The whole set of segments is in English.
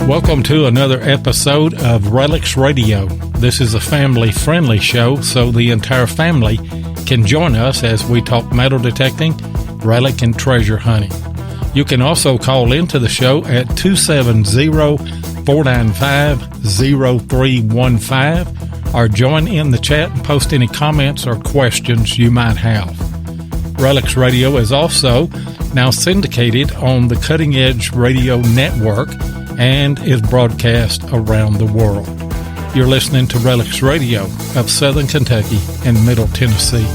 Welcome to another episode of RELICS Radio. This is a family-friendly show, so the entire family can join us as we talk metal detecting, relic, and treasure hunting. You can also call into the show at 270-495-0315 or join in the chat and post any comments or questions you might have. RELICS Radio is also now syndicated on the Cutting Edge Radio Network and is broadcast around the world. You're listening to RELICS Radio of Southern Kentucky and Middle Tennessee.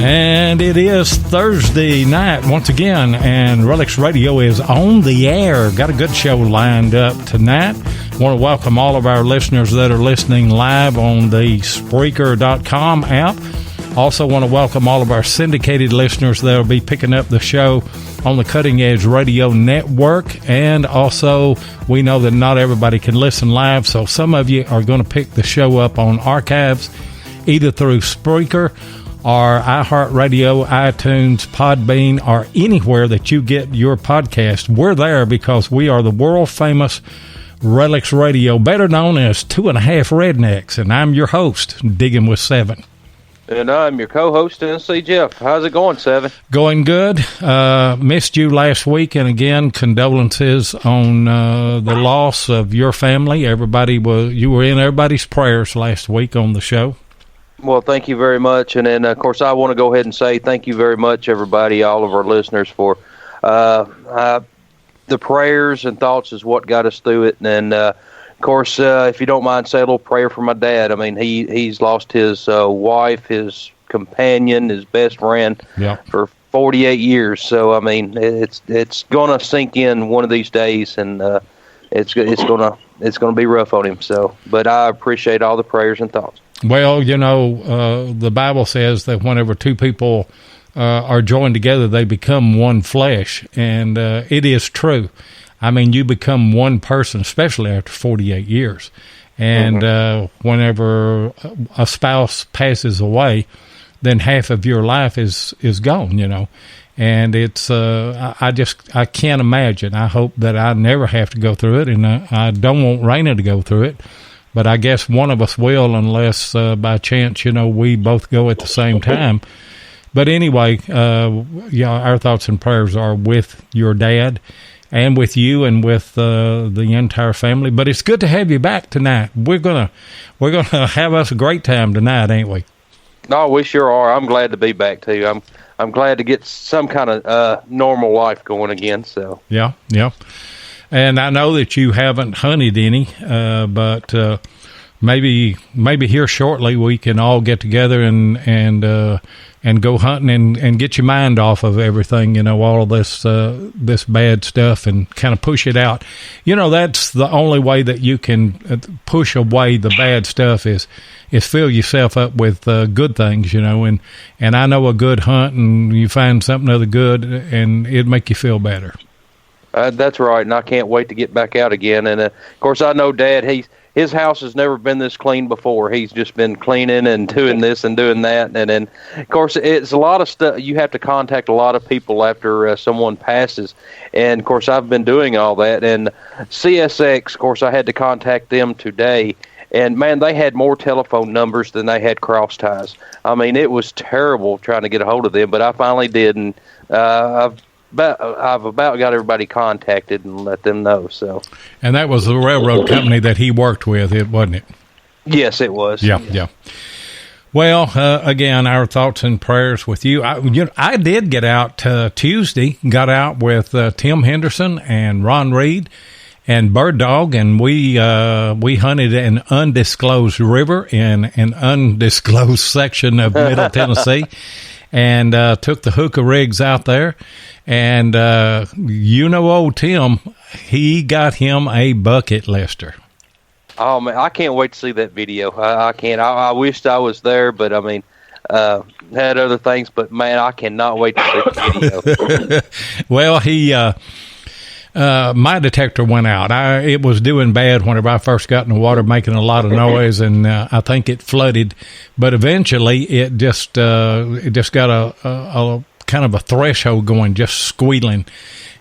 And it is Thursday night once again, and RELICS Radio is on the air. Got a good show lined up tonight. Want to welcome all of our listeners that are listening live on the Spreaker.com app. Also want to welcome all of our syndicated listeners that will be picking up the show on the Cutting Edge Radio Network. And also, we know that not everybody can listen live, so some of you are going to pick the show up on archives, either through Spreaker or iHeartRadio, iTunes, Podbean, or anywhere that you get your podcast. We're there because we are the world-famous RELICS Radio, better known as 2.5 Rednecks, and I'm your host, Diggin with 7. And I'm your co-host, Tennessee Jeff. How's it going, 7? Going good. Missed you last week, and again, condolences on the loss of your family. You were in everybody's prayers last week on the show. Well, thank you very much. And then, of course, I want to go ahead and say thank you very much, everybody, all of our listeners, for the prayers and thoughts is what got us through it. And, of course, if you don't mind, say a little prayer for my dad. I mean, he's lost his wife, his companion, his best friend for 48 years. So, I mean, it's going to sink in one of these days, and it's going to be rough on him. So, but I appreciate all the prayers and thoughts. Well, you know, the Bible says that whenever two people are joined together, they become one flesh, and it is true. I mean, you become one person, especially after 48 years. And whenever a spouse passes away, then half of your life is gone, you know. And it's I can't imagine. I hope that I never have to go through it, and I don't want Raina to go through it. But I guess one of us will, unless by chance, you know, we both go at the same time. But anyway, our thoughts and prayers are with your dad and with you and with the entire family. But it's good to have you back tonight. We're gonna have us a great time tonight, ain't we? No, we sure are. I'm glad to be back too. I'm glad to get some kind of normal life going again. So yeah. And I know that you haven't hunted any, but maybe here shortly we can all get together and go hunting and get your mind off of everything, you know, all of this bad stuff, and kind of push it out. You know, that's the only way that you can push away the bad stuff is fill yourself up with good things, you know, and I know a good hunt, and you find something other good, and it'd make you feel better. That's right, and I can't wait to get back out again. And, of course, I know Dad, his house has never been this clean before. He's just been cleaning and doing this and doing that. And then, of course, it's a lot of stuff. You have to contact a lot of people after someone passes. And, of course, I've been doing all that. And CSX, of course, I had to contact them today. And, man, they had more telephone numbers than they had cross ties. I mean, it was terrible trying to get a hold of them, but I finally did. And I've about got everybody contacted and let them know. So, and that was the railroad company that he worked with, wasn't it? Yes, it was. Yeah. Well, again, our thoughts and prayers with you. I did get out Tuesday. Got out with Tim Henderson and Ron Reed, and bird dog, and we hunted an undisclosed river in an undisclosed section of Middle Tennessee, and took the hookah rigs out there, and old Tim, he got him a bucket lister. Oh man, I can't wait to see that video. I can't. I wished I was there, but I mean, had other things. But man, I cannot wait to see the video. Well, my detector went out. It was doing bad whenever I first got in the water, making a lot of noise, and I think it flooded. But eventually, it just got a kind of a threshold going, just squealing,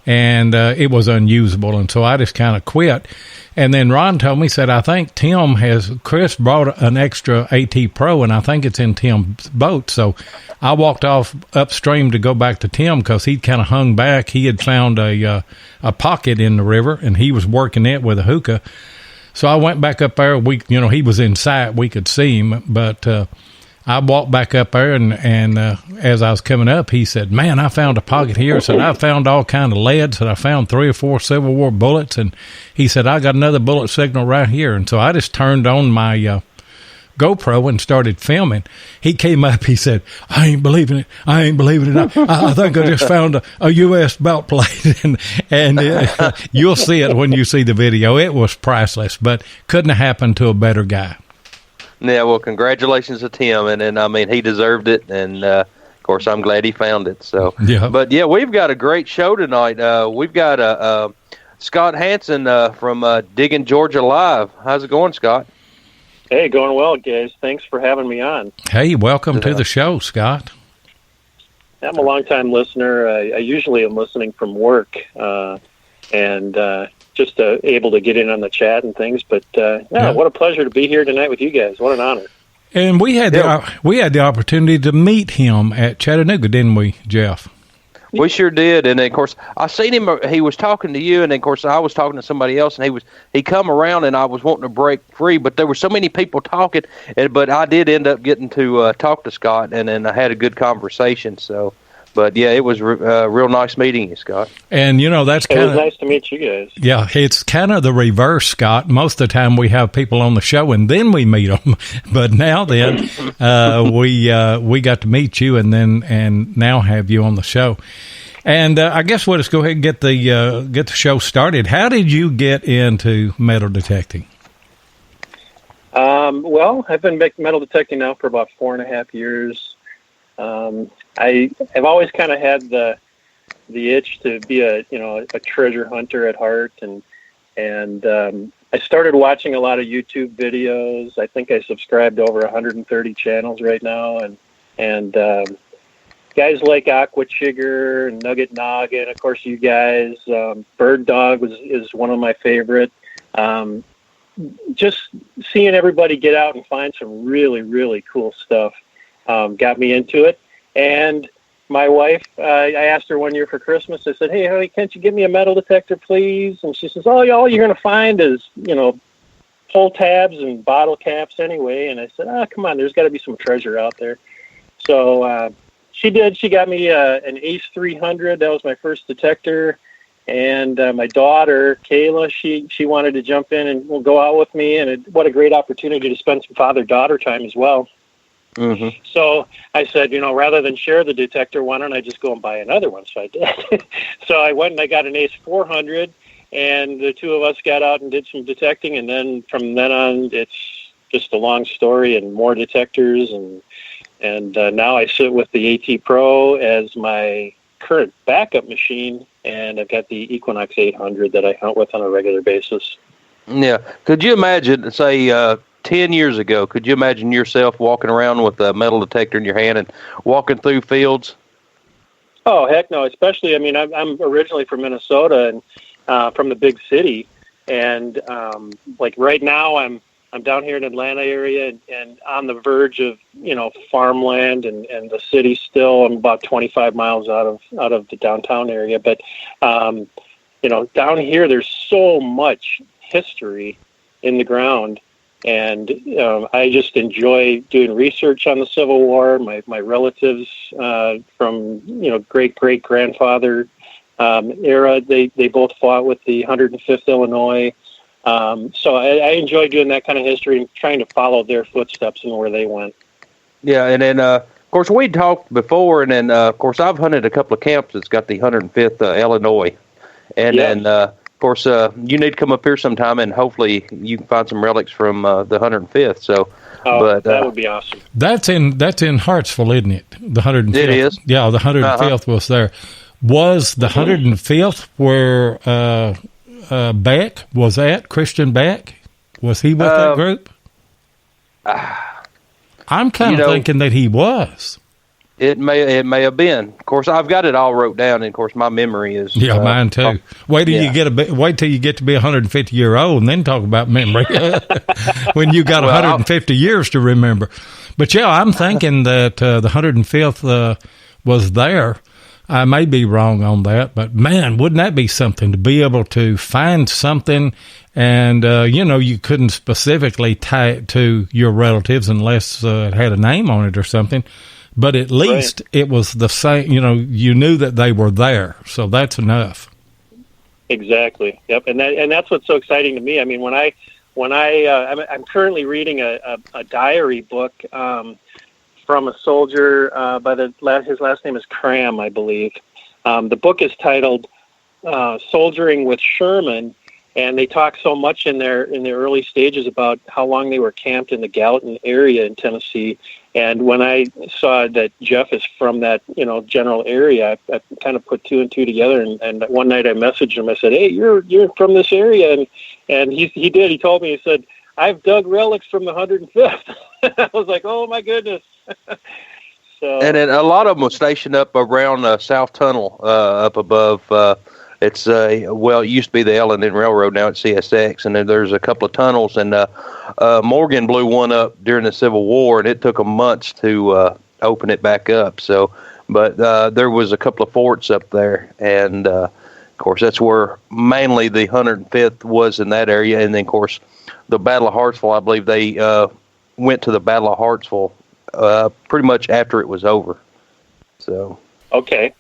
and it was unusable. And so I just kind of quit. And then Ron told me, said, I think Chris brought an extra AT Pro, and I think it's in Tim's boat. So I walked off upstream to go back to Tim because he'd kind of hung back. He had found a pocket in the river, and he was working it with a hookah. So I went back up there. He was in sight. We could see him, but I walked back up there, and as I was coming up, he said, man, I found a pocket here. Said, I found all kind of lead. Said, I found 3 or 4 Civil War bullets. And he said, I got another bullet signal right here. And so I just turned on my GoPro and started filming. He came up, he said, I ain't believing it. I think I just found a U.S. belt plate. and you'll see it when you see the video. It was priceless, but couldn't have happened to a better guy. Yeah, well, congratulations to Tim, and I mean, he deserved it, and of course, I'm glad he found it. So, yeah. But yeah, we've got a great show tonight. We've got Scott Hanson from Diggin Georgia Live. How's it going, Scott? Hey, going well, guys. Thanks for having me on. Hey, welcome to the show, Scott. I'm a long-time listener. I usually am listening from work, and just able to get in on the chat and things. But what a pleasure to be here tonight with you guys. What an honor. And we had the opportunity to meet him at Chattanooga, didn't we, Jeff? We sure did. And of course, I seen him. He was talking to you, and of course, I was talking to somebody else, and he come around, and I was wanting to break free, but there were so many people talking. But I did end up getting to talk to Scott, and then I had a good conversation. So. But, yeah, it was real nice meeting you, Scott. And, that's kind of... It was nice to meet you guys. Yeah, it's kind of the reverse, Scott. Most of the time we have people on the show, and then we meet them. But now then, we got to meet you and now have you on the show. And I guess we'll just go ahead and get the show started. How did you get into metal detecting? Well, I've been metal detecting now for about 4.5 years. I have always kind of had the itch to be a treasure hunter at heart, and I started watching a lot of YouTube videos. I think I subscribed to over 130 channels right now, and guys like Aqua Chigger and Nugget Noggin, of course, you guys. Bird Dog is one of my favorite. Just seeing everybody get out and find some really, really cool stuff got me into it. And my wife, I asked her one year for Christmas, I said, hey, honey, can't you give me a metal detector, please? And she says, all you're going to find is, pull tabs and bottle caps anyway. And I said, come on, there's got to be some treasure out there. So she did. She got me an Ace 300. That was my first detector. And my daughter, Kayla, she wanted to jump in and go out with me. And what a great opportunity to spend some father-daughter time as well. Mm-hmm. So I said, rather than share the detector, why don't I just go and buy another one? So I did. So I went and I got an Ace 400, and the two of us got out and did some detecting. And then from then on, it's just a long story and more detectors. And now I sit with the AT Pro as my current backup machine, and I've got the Equinox 800 that I hunt with on a regular basis. Yeah. Could you imagine, say, 10 years ago, could you imagine yourself walking around with a metal detector in your hand and walking through fields? Oh, heck no. Especially, I'm originally from Minnesota and from the big city. And like right now, I'm down here in Atlanta area and on the verge of, farmland and the city still. I'm about 25 miles out of the downtown area. But, down here, there's so much history in the ground. And I just enjoy doing research on the Civil War. My relatives from, great-great-grandfather era. They both fought with the 105th Illinois. So I enjoy doing that kind of history and trying to follow their footsteps and where they went. Yeah, and then, of course, we talked before, and then, of course, I've hunted a couple of camps that's got the 105th Illinois. And then, of course, you need to come up here sometime, and hopefully you can find some relics from the 105th. So, that would be awesome. That's in Hartsville, isn't it? The 105th. It is. Yeah, the 105th was there. Was the 105th where Beck was at? Christian Beck? Was he with that group? I'm kind of thinking that he was. It may have been. Of course, I've got it all wrote down, and of course, my memory is. Yeah, mine too. Wait till you get to be 150 year old, and then talk about memory. When you got 150 years to remember. But yeah, I'm thinking that the 105th was there. I may be wrong on that, but man, wouldn't that be something to be able to find something, and you couldn't specifically tie it to your relatives unless it had a name on it or something. But at least it was the same, you knew that they were there. So that's enough. Exactly. Yep. And that's what's so exciting to me. I mean, I'm currently reading a diary book, from a soldier, his last name is Cram, I believe. The book is titled, Soldiering with Sherman. And they talk so much in the early stages about how long they were camped in the Gallatin area in Tennessee. And when I saw that Jeff is from that, general area, I kind of put two and two together. And one night I messaged him. I said, "Hey, you're from this area," and he did. He told me. He said, "I've dug relics from the 105th." I was like, "Oh my goodness!" So, and then a lot of them were stationed up around South Tunnel, up above. It's it used to be the L&N Railroad. Now it's CSX, and then there's a couple of tunnels. And Morgan blew one up during the Civil War, and it took them months to open it back up. So, but there was a couple of forts up there, and of course that's where mainly the 105th was in that area. And then of course the Battle of Hartsville, I believe they went to the Battle of Hartsville pretty much after it was over. So okay.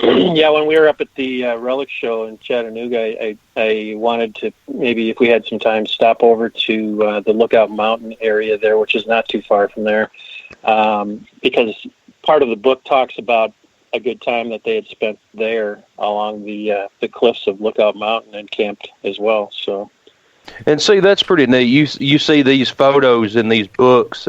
Yeah, when we were up at the Relic Show in Chattanooga, I wanted to maybe, if we had some time, stop over to the Lookout Mountain area there, which is not too far from there, because part of the book talks about a good time that they had spent there along the cliffs of Lookout Mountain and camped as well. So, and see, that's pretty neat. You see these photos in these books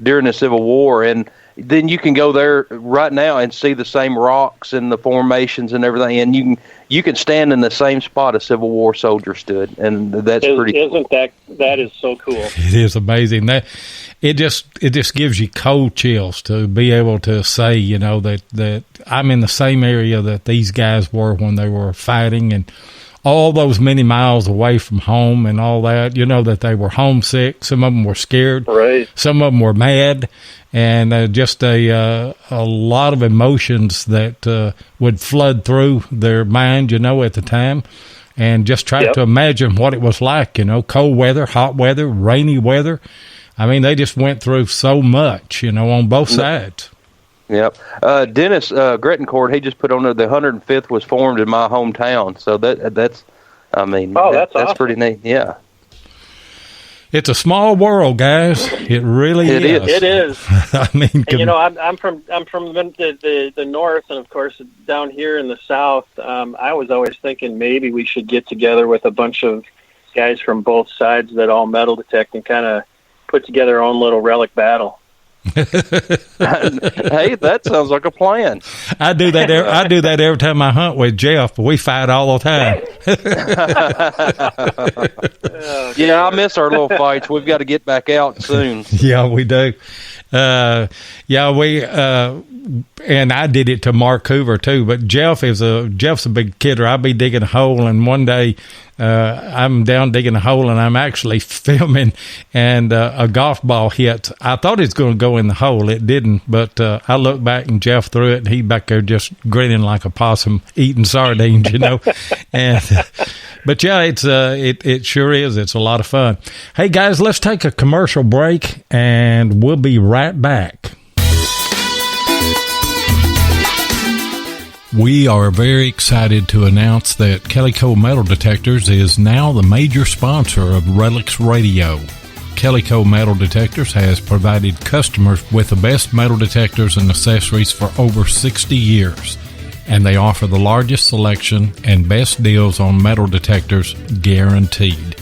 during the Civil War, and then you can go there right now and see the same rocks and the formations and everything, and you can stand in the same spot a Civil War soldier stood, and that's pretty. Isn't that is so cool? It is amazing. That it just gives you cold chills to be able to say, that I'm in the same area that these guys were when they were fighting, and all those many miles away from home and all that. That they were homesick. Some of them were scared. Right. Some of them were mad. And just a lot of emotions that would flood through their mind, at the time, and just try to imagine what it was like, cold weather, hot weather, rainy weather. I mean, they just went through so much, on both sides. Yep. Dennis Grettencourt, he just put on there the 105th was formed in my hometown. So that's awesome. Pretty neat. Yeah. It's a small world, guys. It really is. It is. I mean, and, I'm from the north, and of course down here in the south. I was always thinking maybe we should get together with a bunch of guys from both sides that all metal detect and kind of put together our own little relic battle. Hey, that sounds like a plan. I do that every time I hunt with Jeff, but we fight all the time. Yeah, I miss our little fights. We've got to get back out soon. Yeah, we do. And I did it to Mark Hoover too, but Jeff's a big kidder. I'll be digging a hole, and one day I'm down digging a hole, and I'm actually filming, and a golf ball hits. I thought it was going to go in the hole. It didn't, but I looked back, and Jeff threw it, and he back there just grinning like a possum eating sardines, And but yeah, it sure is. It's a lot of fun. Hey guys, let's take a commercial break, and we'll be right back. We are very excited to announce that Kellyco Metal Detectors is now the major sponsor of RELICS Radio. Kellyco Metal Detectors has provided customers with the best metal detectors and accessories for over 60 years, and they offer the largest selection and best deals on metal detectors guaranteed.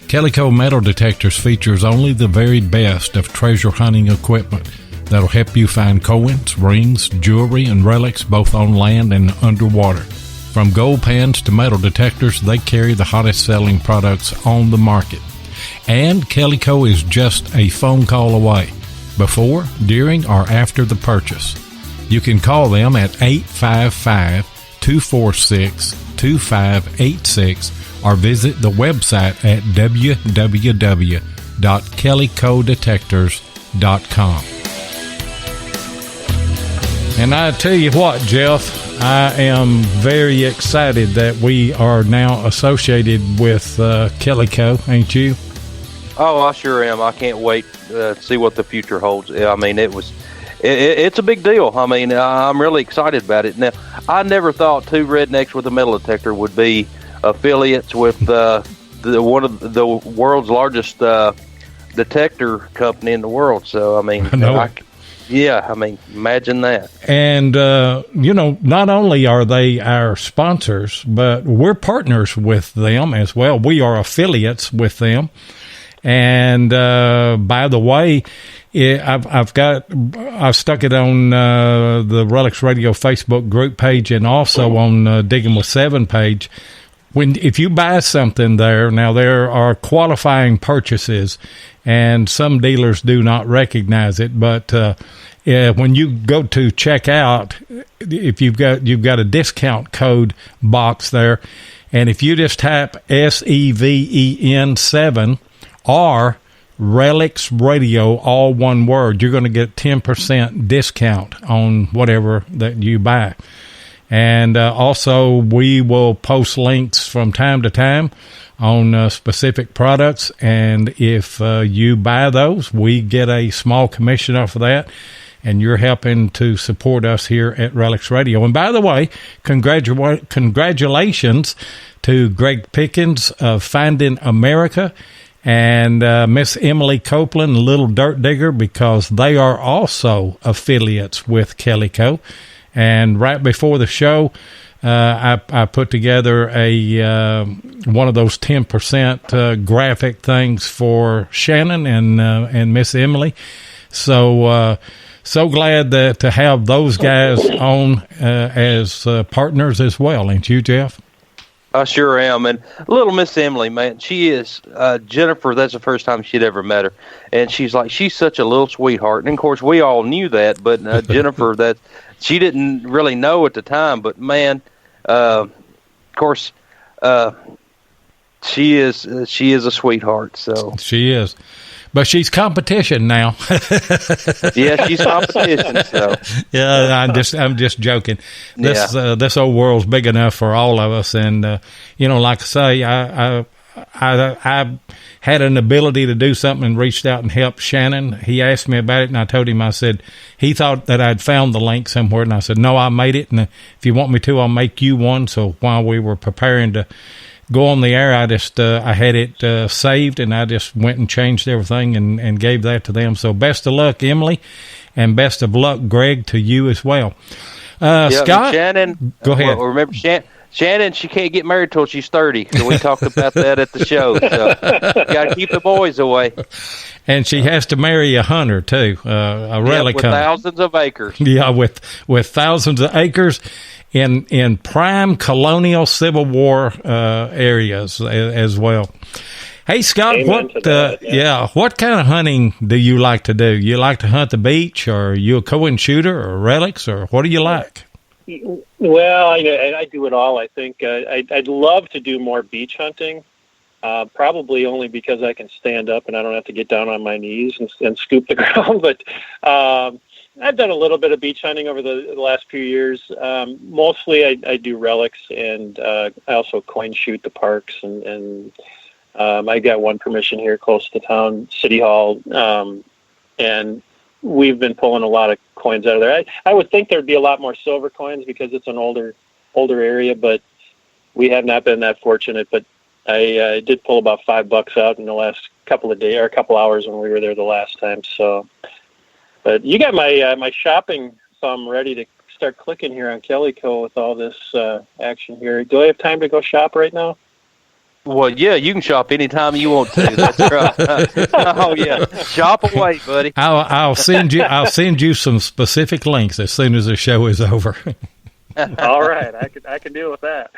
Kellyco Metal Detectors features only the very best of treasure hunting equipment that'll help you find coins, rings, jewelry, and relics both on land and underwater. From gold pans to metal detectors, they carry the hottest selling products on the market. And Kellyco is just a phone call away, before, during, or after the purchase. You can call them at 855-246-2586 or visit the website at www.kellycodetectors.com. And I tell you what, Jeff, I am very excited that we are now associated with Kellyco, ain't you? Oh, I sure am. I can't wait to see what the future holds. I mean, it's a big deal. I mean, I'm really excited about it. Now, I never thought two rednecks with a metal detector would be affiliates with one of the world's largest detector company in the world. So, I mean, imagine that. And, not only are they our sponsors, but we're partners with them as well. We are affiliates with them. And by the way, I've stuck it on the RELICS Radio Facebook group page and also on Diggin with 7 page. If you buy something there, now there are qualifying purchases, and some dealers do not recognize it. But when you go to check out, if you've got a discount code box there, and if you just type SEVEN 7 or RELICS Radio, all one word, you're going to get 10% discount on whatever that you buy. And also, we will post links from time to time on specific products, and if you buy those, we get a small commission off of that, and you're helping to support us here at RELICS Radio. And by the way, congratulations to Greg Pickens of Finding America and Miss Emily Copeland, Little Dirt Digger, because they are also affiliates with Kellyco. And right before the show, I put together one of those 10% graphic things for Shannon and Miss Emily. So glad to have those guys on as partners as well, ain't you, Jeff? I sure am. And little Miss Emily, man, she is Jennifer. That's the first time she'd ever met her, and she's such a little sweetheart. And of course, we all knew that, but Jennifer, she didn't really know at the time. But man, of course, she is a sweetheart. So she is. But she's competition now. Yeah, she's competition. So yeah, I'm just joking. This old world's big enough for all of us, and like I say, I had an ability to do something and reached out and helped Shannon. He asked me about it, and I told him, I said, he thought that I'd found the link somewhere, and I said, no, I made it, and if you want me to, I'll make you one. So while we were preparing to go on the air, I had it saved, and I just went and changed everything and gave that to them. So best of luck, Emily, and best of luck, Greg, to you as well. Scott, Shannon, go ahead. Well, remember, Shannon, she can't get married till she's 30. So we talked about that at the show. So you got to keep the boys away. And she has to marry a hunter too, a relic with hunter. Thousands of acres. Yeah, with thousands of acres. In prime colonial Civil War areas as well. Hey, Scott, what kind of hunting do you like to do? You like to hunt the beach, or are you a coin shooter, or relics, or what do you like? Well, I do it all. I think I'd love to do more beach hunting, probably only because I can stand up and I don't have to get down on my knees and scoop the ground. But I've done a little bit of beach hunting over the last few years. Mostly I do relics, and I also coin shoot the parks. And I got one permission here close to town, City Hall. And we've been pulling a lot of coins out of there. I would think there'd be a lot more silver coins because it's an older area, but we have not been that fortunate. But I did pull about $5 out in the last couple of days or a couple hours when we were there the last time. So, but you got my shopping thumb ready to start clicking here on Kellyco with all this action here. Do I have time to go shop right now? Well, yeah, you can shop anytime you want to. That's right. Oh yeah, shop away, buddy. I'll send you some specific links as soon as the show is over. All right, I can deal with that.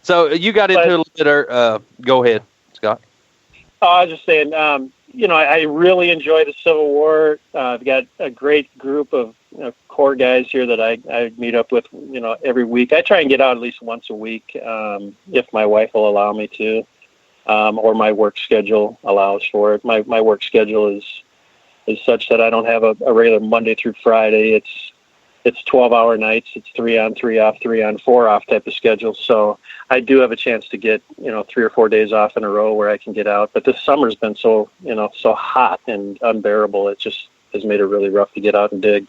So you got into a little bit. Go ahead, Scott. I was just saying, I really enjoy the Civil War. I've got a great group of core guys here that I meet up with, every week. I try and get out at least once a week, if my wife will allow me to, or my work schedule allows for it. My work schedule is such that I don't have a regular Monday through Friday. It's 12-hour nights. It's 3 on, 3 off, 3 on, 4 off type of schedule. So I do have a chance to get, 3 or 4 days off in a row where I can get out. But this summer's been so hot and unbearable. It just has made it really rough to get out and dig.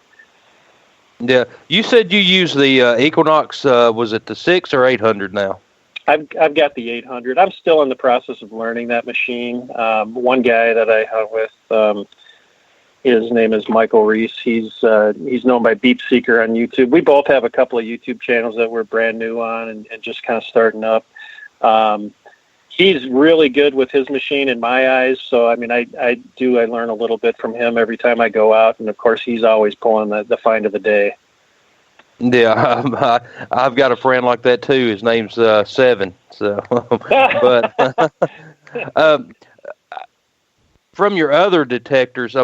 Yeah, you said you use the Equinox. Was it the 6 or 800 now? I've got the 800. I'm still in the process of learning that machine. One guy that I hunt with, his name is Michael Reese. He's known by Beep Seeker on YouTube. We both have a couple of YouTube channels that we're brand new on and just kind of starting up. He's really good with his machine in my eyes. So, I learn a little bit from him every time I go out. And of course, he's always pulling the find of the day. Yeah, I've got a friend like that too. His name's Seven. So, but from your other detectors,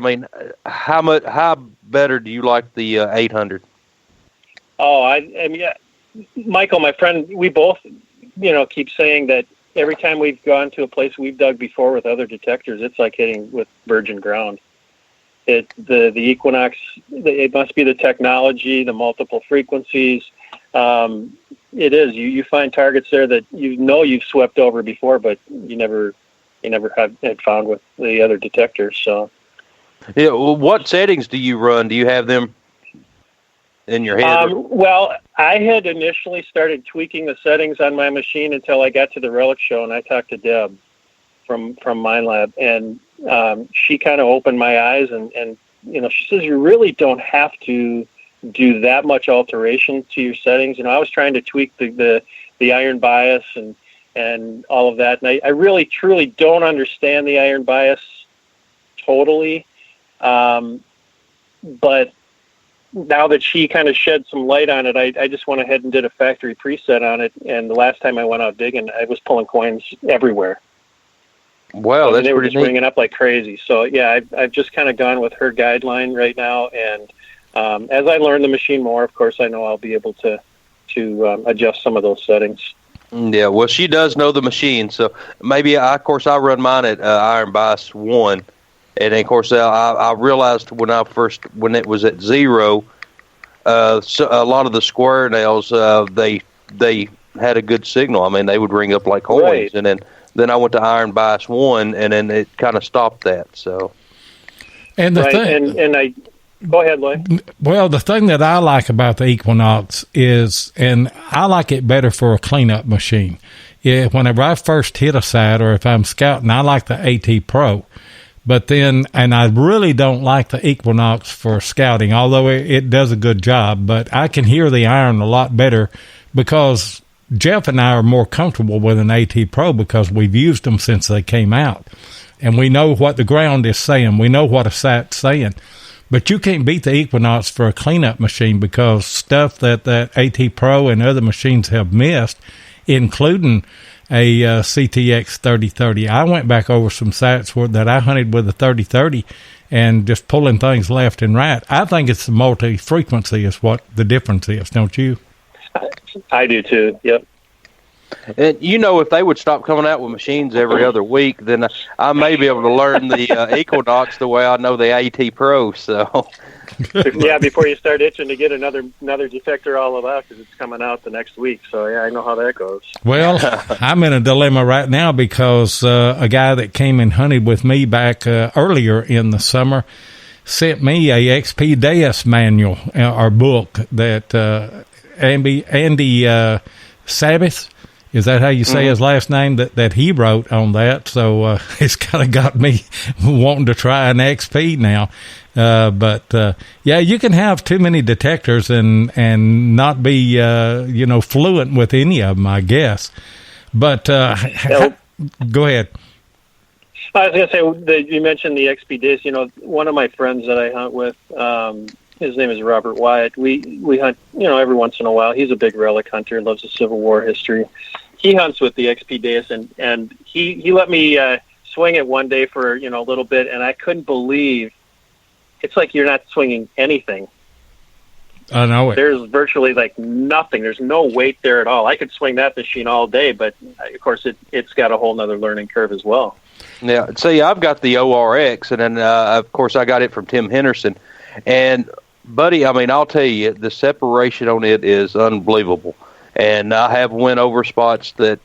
how better do you like the 800? Oh, Michael, my friend, we both, keep saying that every time we've gone to a place we've dug before with other detectors, it's like hitting with virgin ground. The Equinox, it must be the technology, the multiple frequencies. It is. You find targets there that you've swept over before, but you never had found with the other detectors. So, yeah. Well, what settings do you run? Do you have them in your head? Well, I had initially started tweaking the settings on my machine until I got to the Relic show, and I talked to Deb from MineLab, and she kind of opened my eyes, and she says you really don't have to do that much alteration to your settings. I was trying to tweak the iron bias and all of that, and I really truly don't understand the iron bias totally, but now that she kind of shed some light on it, I just went ahead and did a factory preset on it. And the last time I went out digging, I was pulling coins everywhere. Wow, that's they were pretty just bringing up like crazy. So yeah, I've just kind of gone with her guideline right now. And as I learn the machine more, of course, I know I'll be able to adjust some of those settings. Yeah, well, she does know the machine, so maybe I run mine at iron bias 1. And then, of course, I realized when it was at 0, so a lot of the square nails they had a good signal. They would ring up like coins, right. And then I went to iron bias 1, and then it kind of stopped that. So, and the thing, and I go ahead, Lloyd. Well, the thing that I like about the Equinox is, and I like it better for a cleanup machine. Whenever I first hit a site, or if I'm scouting, I like the AT Pro. But then, and I really don't like the Equinox for scouting, although it does a good job. But I can hear the iron a lot better because Jeff and I are more comfortable with an AT Pro because we've used them since they came out. And we know what the ground is saying. We know what a site's saying. But you can't beat the Equinox for a cleanup machine because stuff that AT Pro and other machines have missed, including a CTX 3030. I went back over some sites that I hunted with a 3030 and just pulling things left and right. I think it's the multi-frequency is what the difference is, don't you? I do too, yep. And if they would stop coming out with machines every other week, then I may be able to learn the Equinox the way I know the AT Pro. So, yeah, before you start itching to get another detector all about because it's coming out the next week. So yeah, I know how that goes. Well, I'm in a dilemma right now because a guy that came and hunted with me back earlier in the summer sent me a XPDS manual or book that Andy Sabbath, is that how you say his last name, that he wrote on that? So it's kind of got me wanting to try an XP now. But yeah, you can have too many detectors and not be fluent with any of them, I guess. But go ahead. I was going to say that you mentioned the XPDS. One of my friends that I hunt with, his name is Robert Wyatt. We hunt, every once in a while. He's a big relic hunter, loves the Civil War history. He hunts with the XPDS, and he let me swing it one day for a little bit, and I couldn't believe it's like you're not swinging anything. I know it. There's virtually like nothing. There's no weight there at all. I could swing that machine all day, but of course it's got a whole nother learning curve as well. Yeah, see, I've got the ORX, and then of course I got it from Tim Henderson, and buddy, I mean, I'll tell you, the separation on it is unbelievable. And I have went over spots that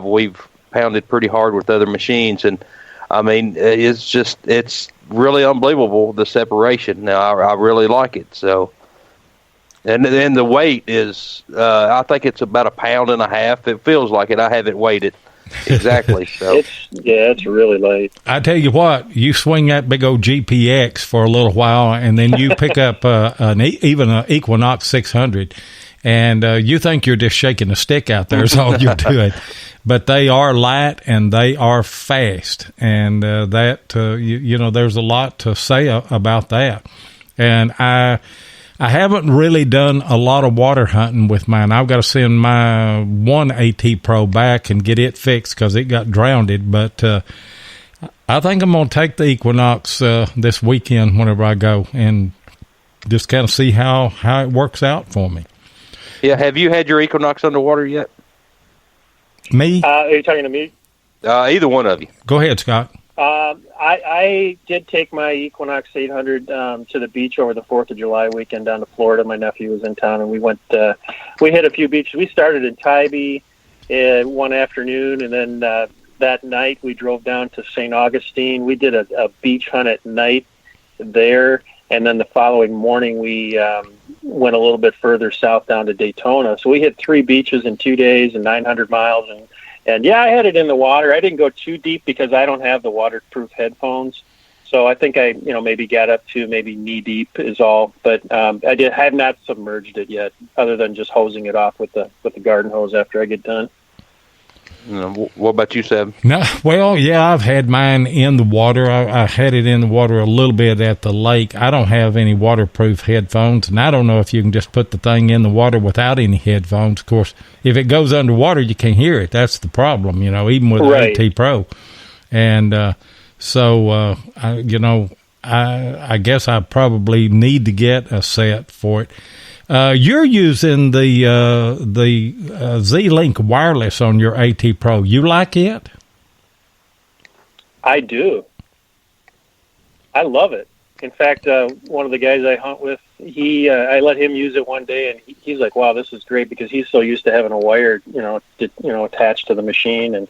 we've pounded pretty hard with other machines, and I mean, it's really unbelievable, the separation. Now, I really like it. So, and then the weight is, I think it's about 1.5 pounds. It feels like it. I haven't weighed it exactly. So it's really light. I tell you what, you swing that big old GPX for a little while, and then you pick up even an Equinox 600, and you think you're just shaking a stick out there is all you're doing. But they are light and they are fast, and there's a lot to say about that. And I haven't really done a lot of water hunting with mine. I've got to send my one AT Pro back and get it fixed because it got drowned. But I think I'm going to take the Equinox this weekend whenever I go and just kind of see how it works out for me. Yeah, have you had your Equinox underwater yet? Me? Are you talking to me? Either one of you. Go ahead, Scott. I did take my Equinox 800 to the beach over the 4th of July weekend down to Florida. My nephew was in town, and we went. We hit a few beaches. We started in Tybee one afternoon, and then that night we drove down to St. Augustine. We did a beach hunt at night there, and then the following morning we went a little bit further south down to Daytona. So we hit 3 beaches in 2 days and 900 miles. And yeah, I had it in the water. I didn't go too deep because I don't have the waterproof headphones. So I think I, maybe got up to maybe knee deep is all. But I have not submerged it yet, other than just hosing it off with the garden hose after I get done. What about you, Seb? No, well, yeah, I've had mine in the water. I had it in the water a little bit at the lake. I don't have any waterproof headphones, and I don't know if you can just put the thing in the water without any headphones. Of course, if it goes underwater, you can't hear it. That's the problem, even with right. AT Pro. And I guess I probably need to get a set for it. You're using the Z-Link wireless on your AT Pro. You like it? I do. I love it. In fact, one of the guys I hunt with, I let him use it one day, and he's like, "Wow, this is great," because he's so used to having a wire, attached to the machine and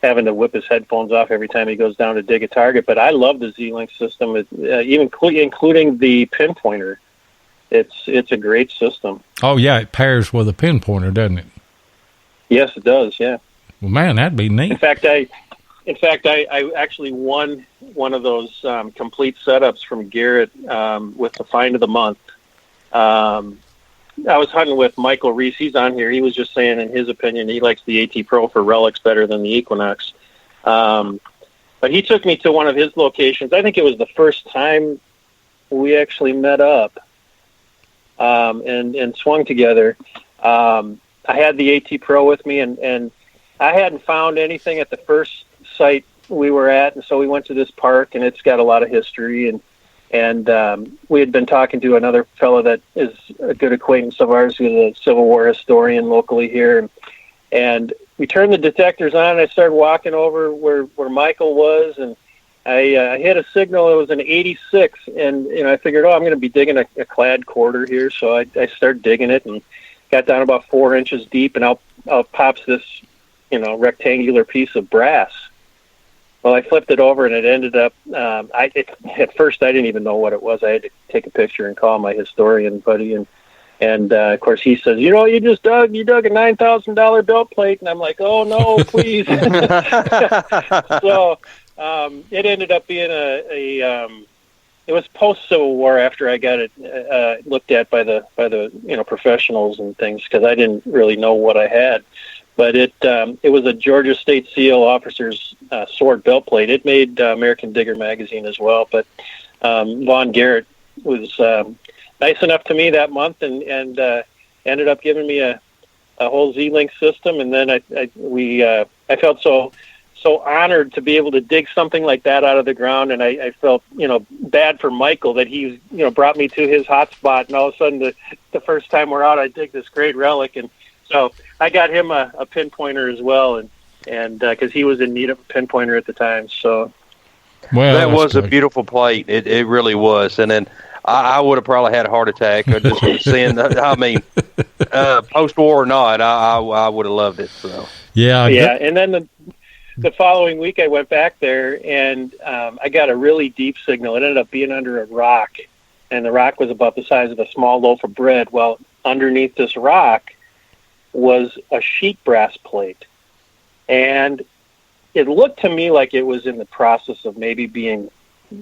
having to whip his headphones off every time he goes down to dig a target. But I love the Z-Link system, even including the pinpointer. It's a great system. Oh, yeah, it pairs with a pinpointer, doesn't it? Yes, it does, yeah. Well, man, that'd be neat. In fact, I actually won one of those complete setups from Garrett with the find of the month. I was hunting with Michael Reese. He's on here. He was just saying, in his opinion, he likes the AT Pro for relics better than the Equinox. But he took me to one of his locations. I think it was the first time we actually met up. And swung together. I had the AT Pro with me, and I hadn't found anything at the first site we were at, and so we went to this park, and it's got a lot of history, and we had been talking to another fellow that is a good acquaintance of ours, who's a Civil War historian locally here, and we turned the detectors on, and I started walking over where Michael was, and I hit a signal. It was an 86, and I figured, I'm going to be digging a clad quarter here, so I started digging it and got down about 4 inches deep, and out pops this rectangular piece of brass. Well, I flipped it over, and it ended up. At first, I didn't even know what it was. I had to take a picture and call my historian buddy, and of course he says, you dug a $9,000 belt plate, and I'm like, oh no, please. So it ended up being it was post Civil War after I got it looked at by the professionals and things, because I didn't really know what I had. But it was a Georgia State SEAL officer's sword belt plate. It made American Digger magazine as well. But Vaughn Garrett was nice enough to me that month, and ended up giving me a whole Z-Link system. And then I felt so honored to be able to dig something like that out of the ground. And I felt bad for Michael that he brought me to his hot spot, and all of a sudden the first time we're out, I dig this great relic. And so I got him a pinpointer as well, and because he was in need of a pinpointer at the time. So that was a beautiful plate. It really was. And then I would have probably had a heart attack just seeing. I mean, post-war or not, I would have loved it. So yeah. And then the following week, I went back there, and I got a really deep signal. It ended up being under a rock, and the rock was about the size of a small loaf of bread. Well, underneath this rock was a sheet brass plate, and it looked to me like it was in the process of maybe being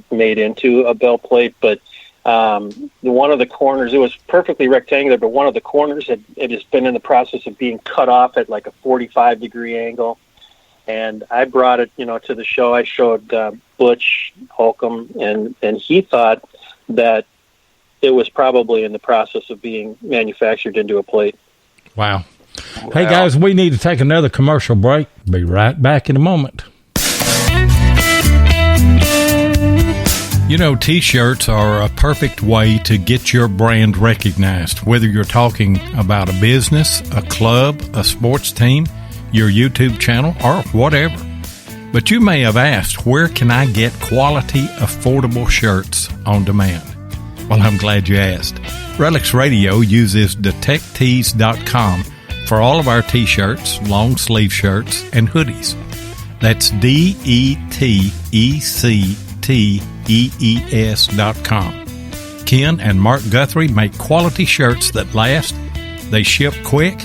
made into a belt plate, but one of the corners, it was perfectly rectangular, but one of the corners had just been in the process of being cut off at like a 45-degree angle. And I brought it, to the show. I showed Butch Holcomb, and he thought that it was probably in the process of being manufactured into a plate. Wow. Hey, guys, we need to take another commercial break. Be right back in a moment. T-shirts are a perfect way to get your brand recognized, whether you're talking about a business, a club, a sports team, your YouTube channel, or whatever. But you may have asked, where can I get quality, affordable shirts on demand? Well, I'm glad you asked. RELICS Radio uses DetectTees.com for all of our T-shirts, long sleeve shirts, and hoodies. That's DetectTees.com. Ken and Mark Guthrie make quality shirts that last, they ship quick,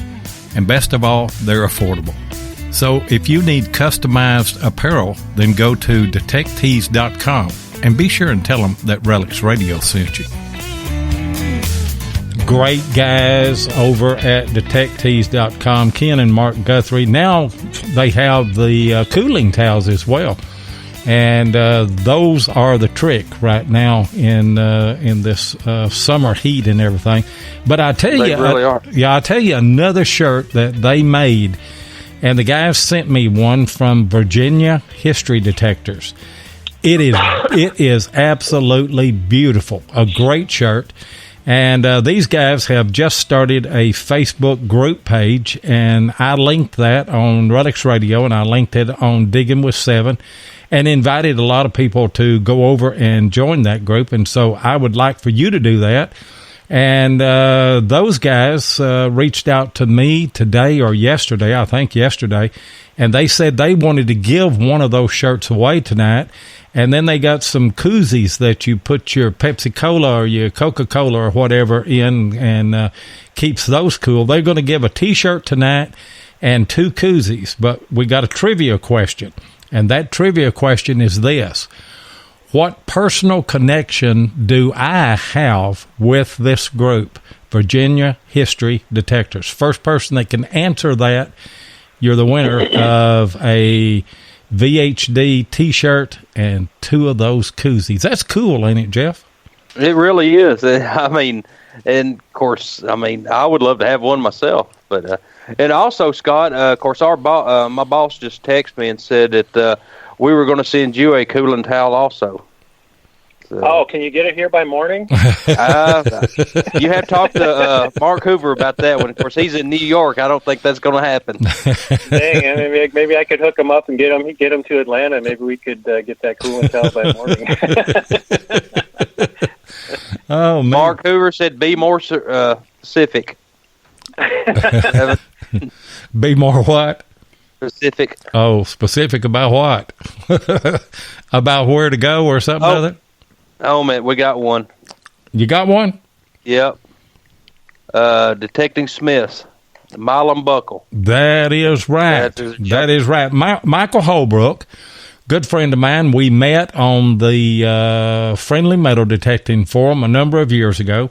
and best of all, they're affordable. So if you need customized apparel, then go to DetectTees.com and be sure and tell them that RELICS Radio sent you. Great guys over at DetectTees.com, Ken and Mark Guthrie. Now they have the cooling towels as well. And those are the trick right now in this summer heat and everything. But I tell you, really are. I tell you another shirt that they made, and the guys sent me one from Virginia History Detectors. It is absolutely beautiful, a great shirt. And these guys have just started a Facebook group page, and I linked that on RELICS Radio, and I linked it on Diggin with 7. And invited a lot of people to go over and join that group. And so I would like for you to do that. And those guys reached out to me today or yesterday, I think yesterday, and they said they wanted to give one of those shirts away tonight. And then they got some koozies that you put your Pepsi-Cola or your Coca-Cola or whatever in, and keeps those cool. They're going to give a T-shirt tonight and 2 koozies. But we got a trivia question. And that trivia question is this: what personal connection do I have with this group, Virginia History Detectors? First person that can answer that, you're the winner of a VHD T-shirt and 2 of those koozies. That's cool, ain't it, Jeff? It really is. I mean, and of course, I would love to have one myself, but and also, Scott, of course, my boss just texted me and said that we were going to send you a cooling towel also. So, can you get it here by morning? You have to talk to Mark Hoover about that one. Of course, he's in New York. I don't think that's going to happen. Dang, maybe I could hook him up and get him to Atlanta. Maybe we could get that cooling towel by morning. Oh, man. Mark Hoover said, "Be more specific." Be more what? Specific. Oh, specific about what? About where to go or something like that? Oh, man, we got one. You got one? Yep. Detecting Smiths, Milam Buckle. That is right. That is right. Michael Holbrook, good friend of mine. We met on the Friendly Metal Detecting Forum a number of years ago,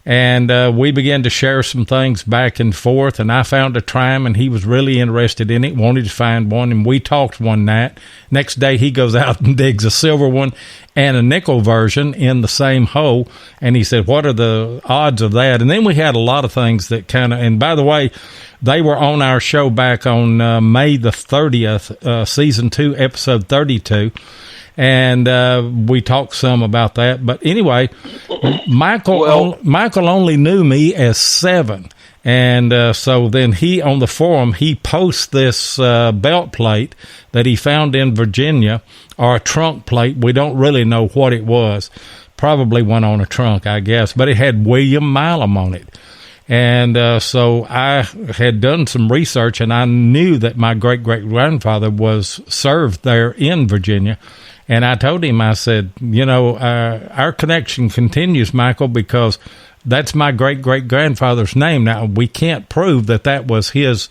and we began to share some things back and forth, and I found a tram, and he was really interested in it, wanted to find one, and we talked one night. Next day, he goes out and digs a silver one and a nickel version in the same hole, and he said, what are the odds of that? And then we had a lot of things that kind of, and by the way, they were on our show back on May the 30th, Season 2, Episode 32, and we talked some about that. But anyway, Michael only knew me as Seven, and so then he, on the forum, he posts this belt plate that he found in Virginia, or a trunk plate. We don't really know what it was. Probably went on a trunk, I guess, but it had William Milam on it. And so I had done some research, and I knew that my great-great-grandfather was served there in Virginia. And I told him, I said, our connection continues, Michael, because that's my great-great-grandfather's name. Now, we can't prove that was his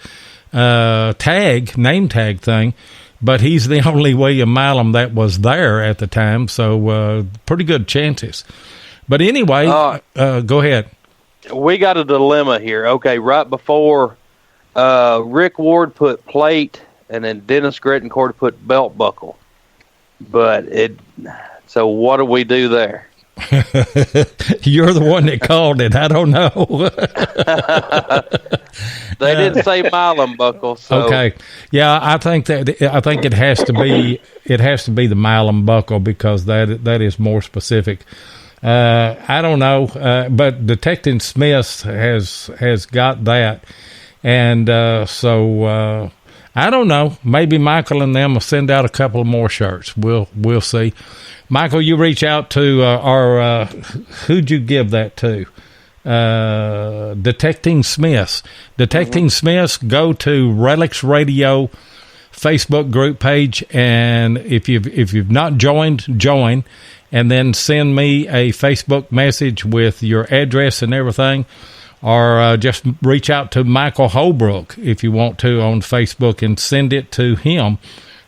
name tag thing, but he's the only William Milam that was there at the time, so pretty good chances. But anyway, go ahead. We got a dilemma here. Okay, right before Rick Ward put plate, and then Dennis Grettencourt put belt buckle. So what do we do there? You're the one that called it. I don't know. They didn't say Milam buckle. So. Okay. Yeah, I think it has to be the Milam buckle, because that is more specific. I don't know, but Detecting Smith has got that, and so I don't know. Maybe Michael and them will send out a couple of more shirts. We'll see. Michael, you reach out to our who'd you give that to? Detecting Smiths. Detecting Smiths. Go to RELICS Radio Facebook group page, and if you've not joined, join. And then send me a Facebook message with your address and everything, or just reach out to Michael Holbrook if you want to on Facebook and send it to him,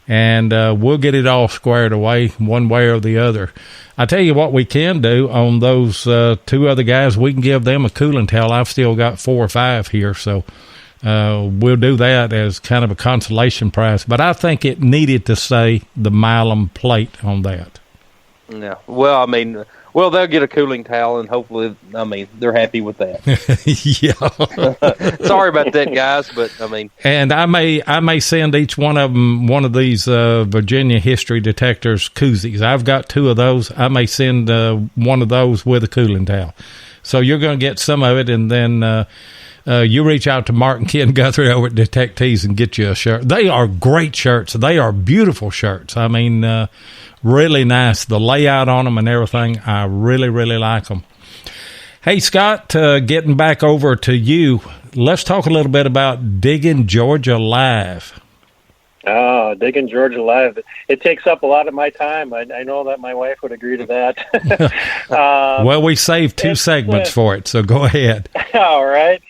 and we'll get it all squared away one way or the other. I tell you what we can do on those two other guys, we can give them a cooling towel. I've still got 4 or 5 here, so we'll do that as kind of a consolation prize. But I think it needed to say the Milam plate on that. Yeah. Well, they'll get a cooling towel, and hopefully, they're happy with that. Yeah. Sorry about that, guys, but And I may send each one of them one of these Virginia history detectors koozies. I've got 2 of those. I may send one of those with a cooling towel. So you're going to get some of it, and then you reach out to Mark and Ken Guthrie over at Detectives and get you a shirt. They are great shirts. They are beautiful shirts. Really nice. The layout on them and everything, I really, really like them. Hey, Scott, getting back over to you, let's talk a little bit about Diggin Georgia Live. Oh, Diggin Georgia Live. It takes up a lot of my time. I know that my wife would agree to that. Well, we saved 2 segments for it, so go ahead. All right.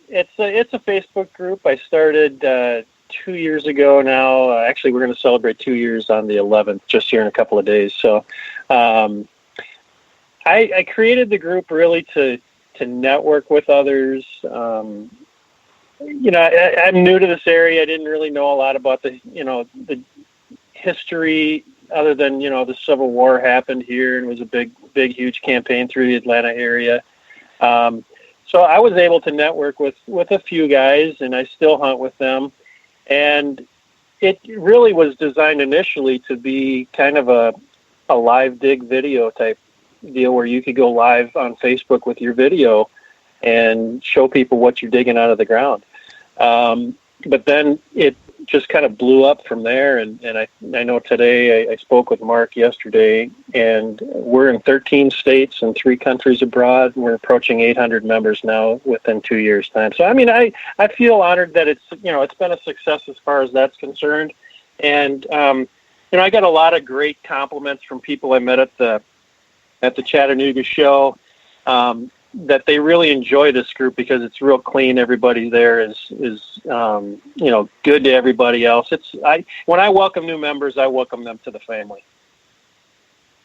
It's a Facebook group I started 2 years ago now. Actually, we're going to celebrate 2 years on the 11th, just here in a couple of days. So I created the group really to network with others. I'm new to this area. I didn't really know a lot about the history, other than, the Civil War happened here and was a big, huge campaign through the Atlanta area. So I was able to network with a few guys, and I still hunt with them. And it really was designed initially to be kind of a live dig video type deal, where you could go live on Facebook with your video and show people what you're digging out of the ground. But then it just kind of blew up from there. And I know today I spoke with Mark yesterday, and we're in 13 states and 3 countries abroad. We're approaching 800 members now within 2 years' time. So, I mean, I feel honored that it's been a success as far as that's concerned. And, I got a lot of great compliments from people I met at the Chattanooga show, that they really enjoy this group because it's real clean. Everybody there is good to everybody else. When I welcome new members, I welcome them to the family.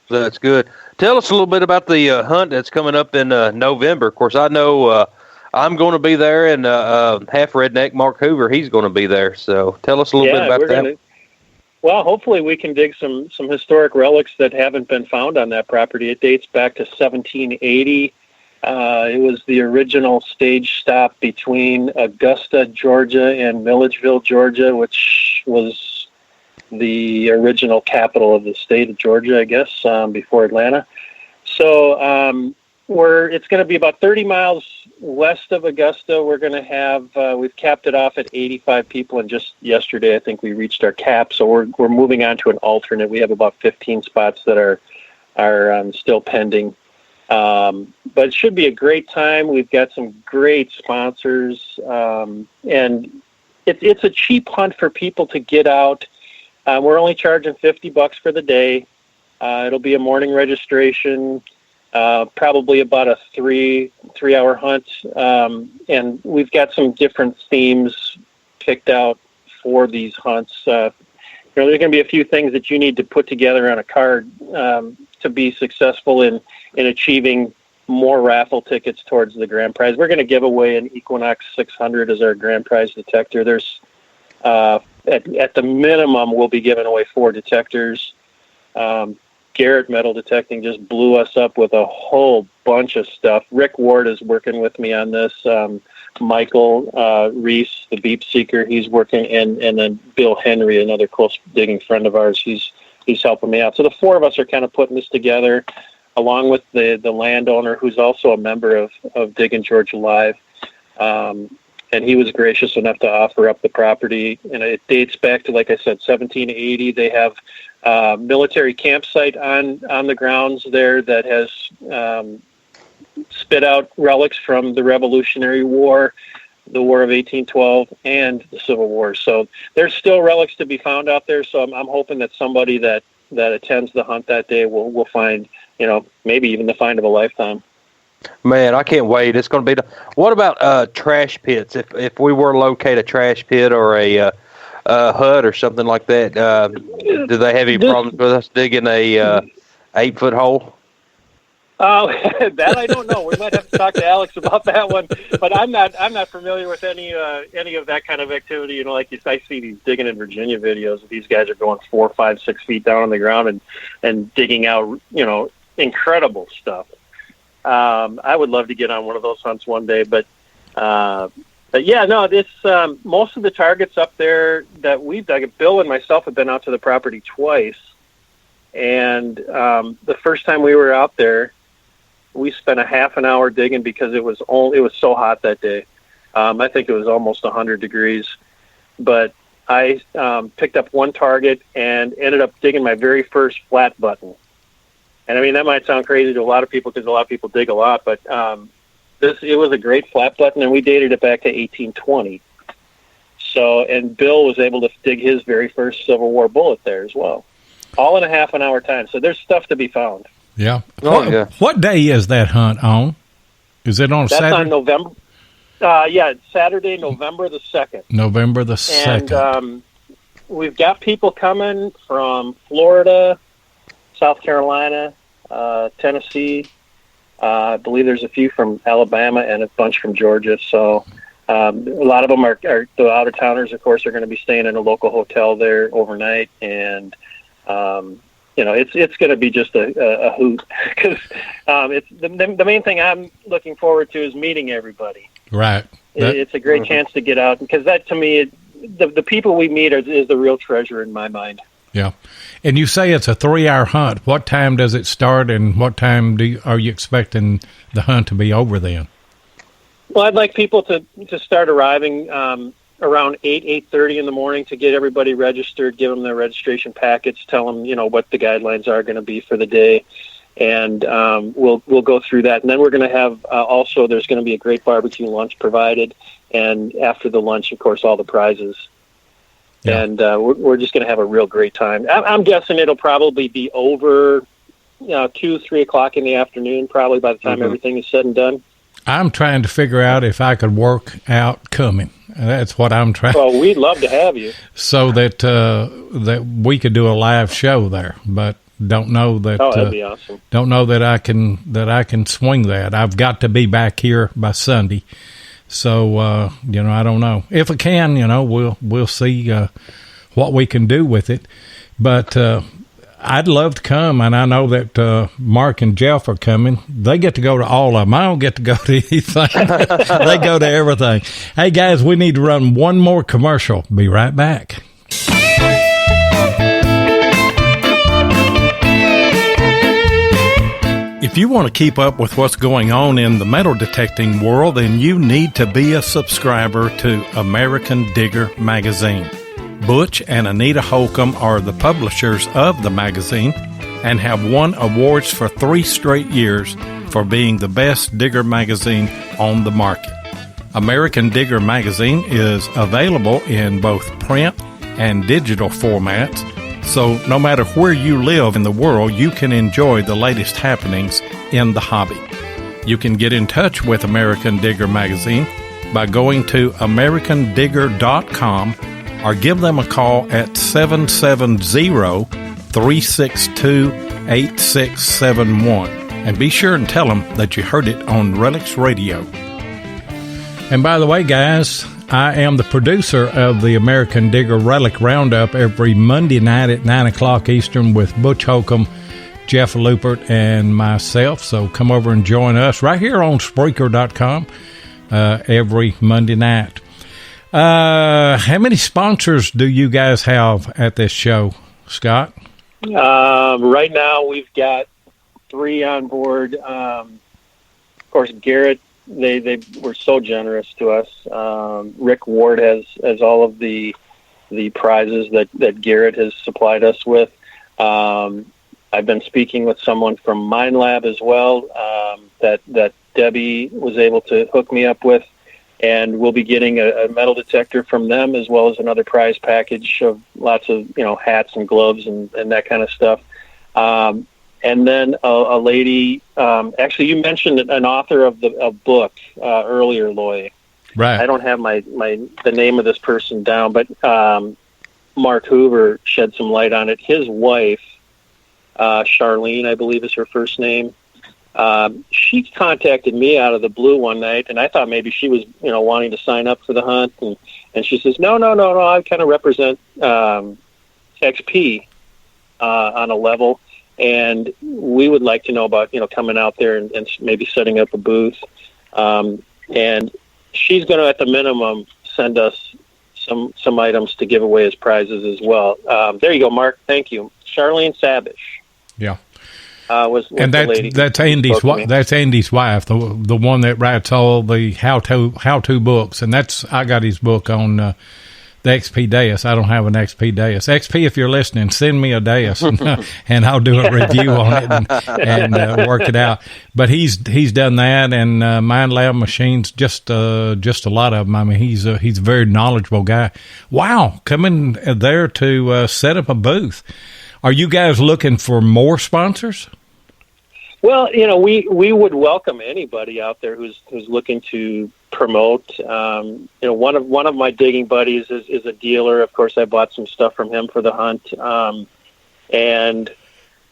That's good. Tell us a little bit about the hunt that's coming up in November. Of course, I know I'm going to be there, and half redneck Mark Hoover, he's going to be there. So tell us a little bit about that. Well, hopefully we can dig some historic relics that haven't been found on that property. It dates back to 1780. It was the original stage stop between Augusta, Georgia, and Milledgeville, Georgia, which was the original capital of the state of Georgia, I guess, before Atlanta. So it's going to be about 30 miles west of Augusta. We're going to have we've capped it off at 85 people, and just yesterday I think we reached our cap. So we're moving on to an alternate. We have about 15 spots that are still pending. But it should be a great time. We've got some great sponsors, and it's a cheap hunt for people to get out. We're only charging $50 for the day. It'll be a morning registration, probably about a three-hour hunt, and we've got some different themes picked out for these hunts. There's going to be a few things that you need to put together on a card to be successful in achieving more raffle tickets towards the grand prize. We're going to give away an Equinox 600 as our grand prize detector. There's at the minimum, we'll be giving away 4 detectors. Garrett Metal Detecting just blew us up with a whole bunch of stuff. Rick Ward is working with me on this. Michael Reese, the Beep Seeker, he's working, and then Bill Henry, another close digging friend of ours, he's helping me out. So the 4 of us are kind of putting this together, along with the landowner, who's also a member of Diggin Georgia Live. And he was gracious enough to offer up the property. And it dates back to, like I said, 1780. They have a military campsite on the grounds there that has spit out relics from the Revolutionary War, the War of 1812, and the Civil War. So there's still relics to be found out there. So I'm hoping that somebody that attends the hunt that day will find, maybe even the find of a lifetime. Man, I can't wait. It's going to be. What about trash pits? If we were to locate a trash pit or a hut or something like that, do they have any problems with us digging a 8-foot hole? That I don't know. We might have to talk to Alex about that one. But I'm not familiar with any of that kind of activity. Like I see these Digging in Virginia videos. These guys are going 4, 5, 6 feet down on the ground and digging out incredible stuff. I would love to get on one of those hunts one day, but yeah, no, it's most of the targets up there that we've dug. Bill and myself have been out to the property twice, and the first time we were out there, we spent a half an hour digging because it was so hot that day. I think it was almost 100 degrees, but I picked up one target and ended up digging my very first flat button. And I mean, that might sound crazy to a lot of people because a lot of people dig a lot, but it was a great flat button, and we dated it back to 1820. So, and Bill was able to dig his very first Civil War bullet there as well, all in a half an hour time. So there's stuff to be found. Yeah. What day is that hunt on? Is it on Saturday? That's on November. It's Saturday, November the 2nd. November the 2nd. And we've got people coming from Florida, South Carolina, Tennessee. I believe there's a few from Alabama and a bunch from Georgia. So a lot of them are the out-of-towners, of course, are going to be staying in a local hotel there overnight. And, it's going to be just a hoot because it's the main thing I'm looking forward to is meeting everybody. Right. It's a great chance to get out because that, to me, the people we meet is the real treasure in my mind. Yeah. And you say it's a 3-hour hunt. What time does it start, and what time are you expecting the hunt to be over then? Well, I'd like people to start arriving around 8:30 in the morning to get everybody registered, give them their registration packets, tell them, what the guidelines are going to be for the day. And we'll go through that. And then we're going to have also, there's going to be a great barbecue lunch provided. And after the lunch, of course, all the prizes. Yeah. And we're just going to have a real great time. I'm guessing it'll probably be over 2-3 o'clock in the afternoon, probably by the time everything is said and done. I'm trying to figure out if I could work out coming. That's what I'm trying. Well, we'd love to have you. So that that we could do a live show there, but don't know that. Oh, that'd be awesome. Don't know that I can swing that. I've got to be back here by Sunday. So I don't know if I can. We'll see what we can do with it. But I'd love to come, and I know that Mark and Jeff are coming. They get to go to all of them. I don't get to go to anything. They go to everything. Hey, guys, we need to run one more commercial. Be right back. If you want to keep up with what's going on in the metal detecting world, then you need to be a subscriber to American Digger Magazine. Butch and Anita Holcomb are the publishers of the magazine and have won awards for 3 straight years for being the best digger magazine on the market. American Digger Magazine is available in both print and digital formats, so no matter where you live in the world, you can enjoy the latest happenings in the hobby. You can get in touch with American Digger Magazine by going to americandigger.com or give them a call at 770-362-8671. And be sure and tell them that you heard it on RELICS Radio. And by the way, guys, I am the producer of the American Digger Relic Roundup every Monday night at 9 o'clock Eastern with Butch Holcomb, Jeff Lupert, and myself. So come over and join us right here on Spreaker.com every Monday night. How many sponsors do you guys have at this show, Scott? Right now we've got 3 on board. Of course, Garrett, they were so generous to us. Rick Ward has all of the prizes that Garrett has supplied us with. I've been speaking with someone from Mine Lab as well, that Debbie was able to hook me up with. And we'll be getting a metal detector from them, as well as another prize package of lots of, hats and gloves and that kind of stuff. And then a lady, actually, you mentioned an author of a book earlier, Loy. Right. I don't have the name of this person down, but Mark Hoover shed some light on it. His wife, Charlene, I believe is her first name. She contacted me out of the blue one night, and I thought maybe she was, wanting to sign up for the hunt. And she says, no, I kind of represent XP on a level, and we would like to know about, coming out there and maybe setting up a booth. And she's going to, at the minimum, send us some items to give away as prizes as well. There you go, Mark. Thank you. Charlene Sabish. Yeah. And that's Andy's wife, the one that writes all the how to books, and I got his book on the XP Deus. I don't have an XP Deus. XP, if you're listening, send me a Deus, and I'll do a review on it and work it out. But he's done that, and Mind Lab Machines, just a lot of them. I mean, he's a very knowledgeable guy. Wow, coming there to set up a booth. Are you guys looking for more sponsors? Well, we would welcome anybody out there who's looking to promote. One of my digging buddies is a dealer. Of course, I bought some stuff from him for the hunt, and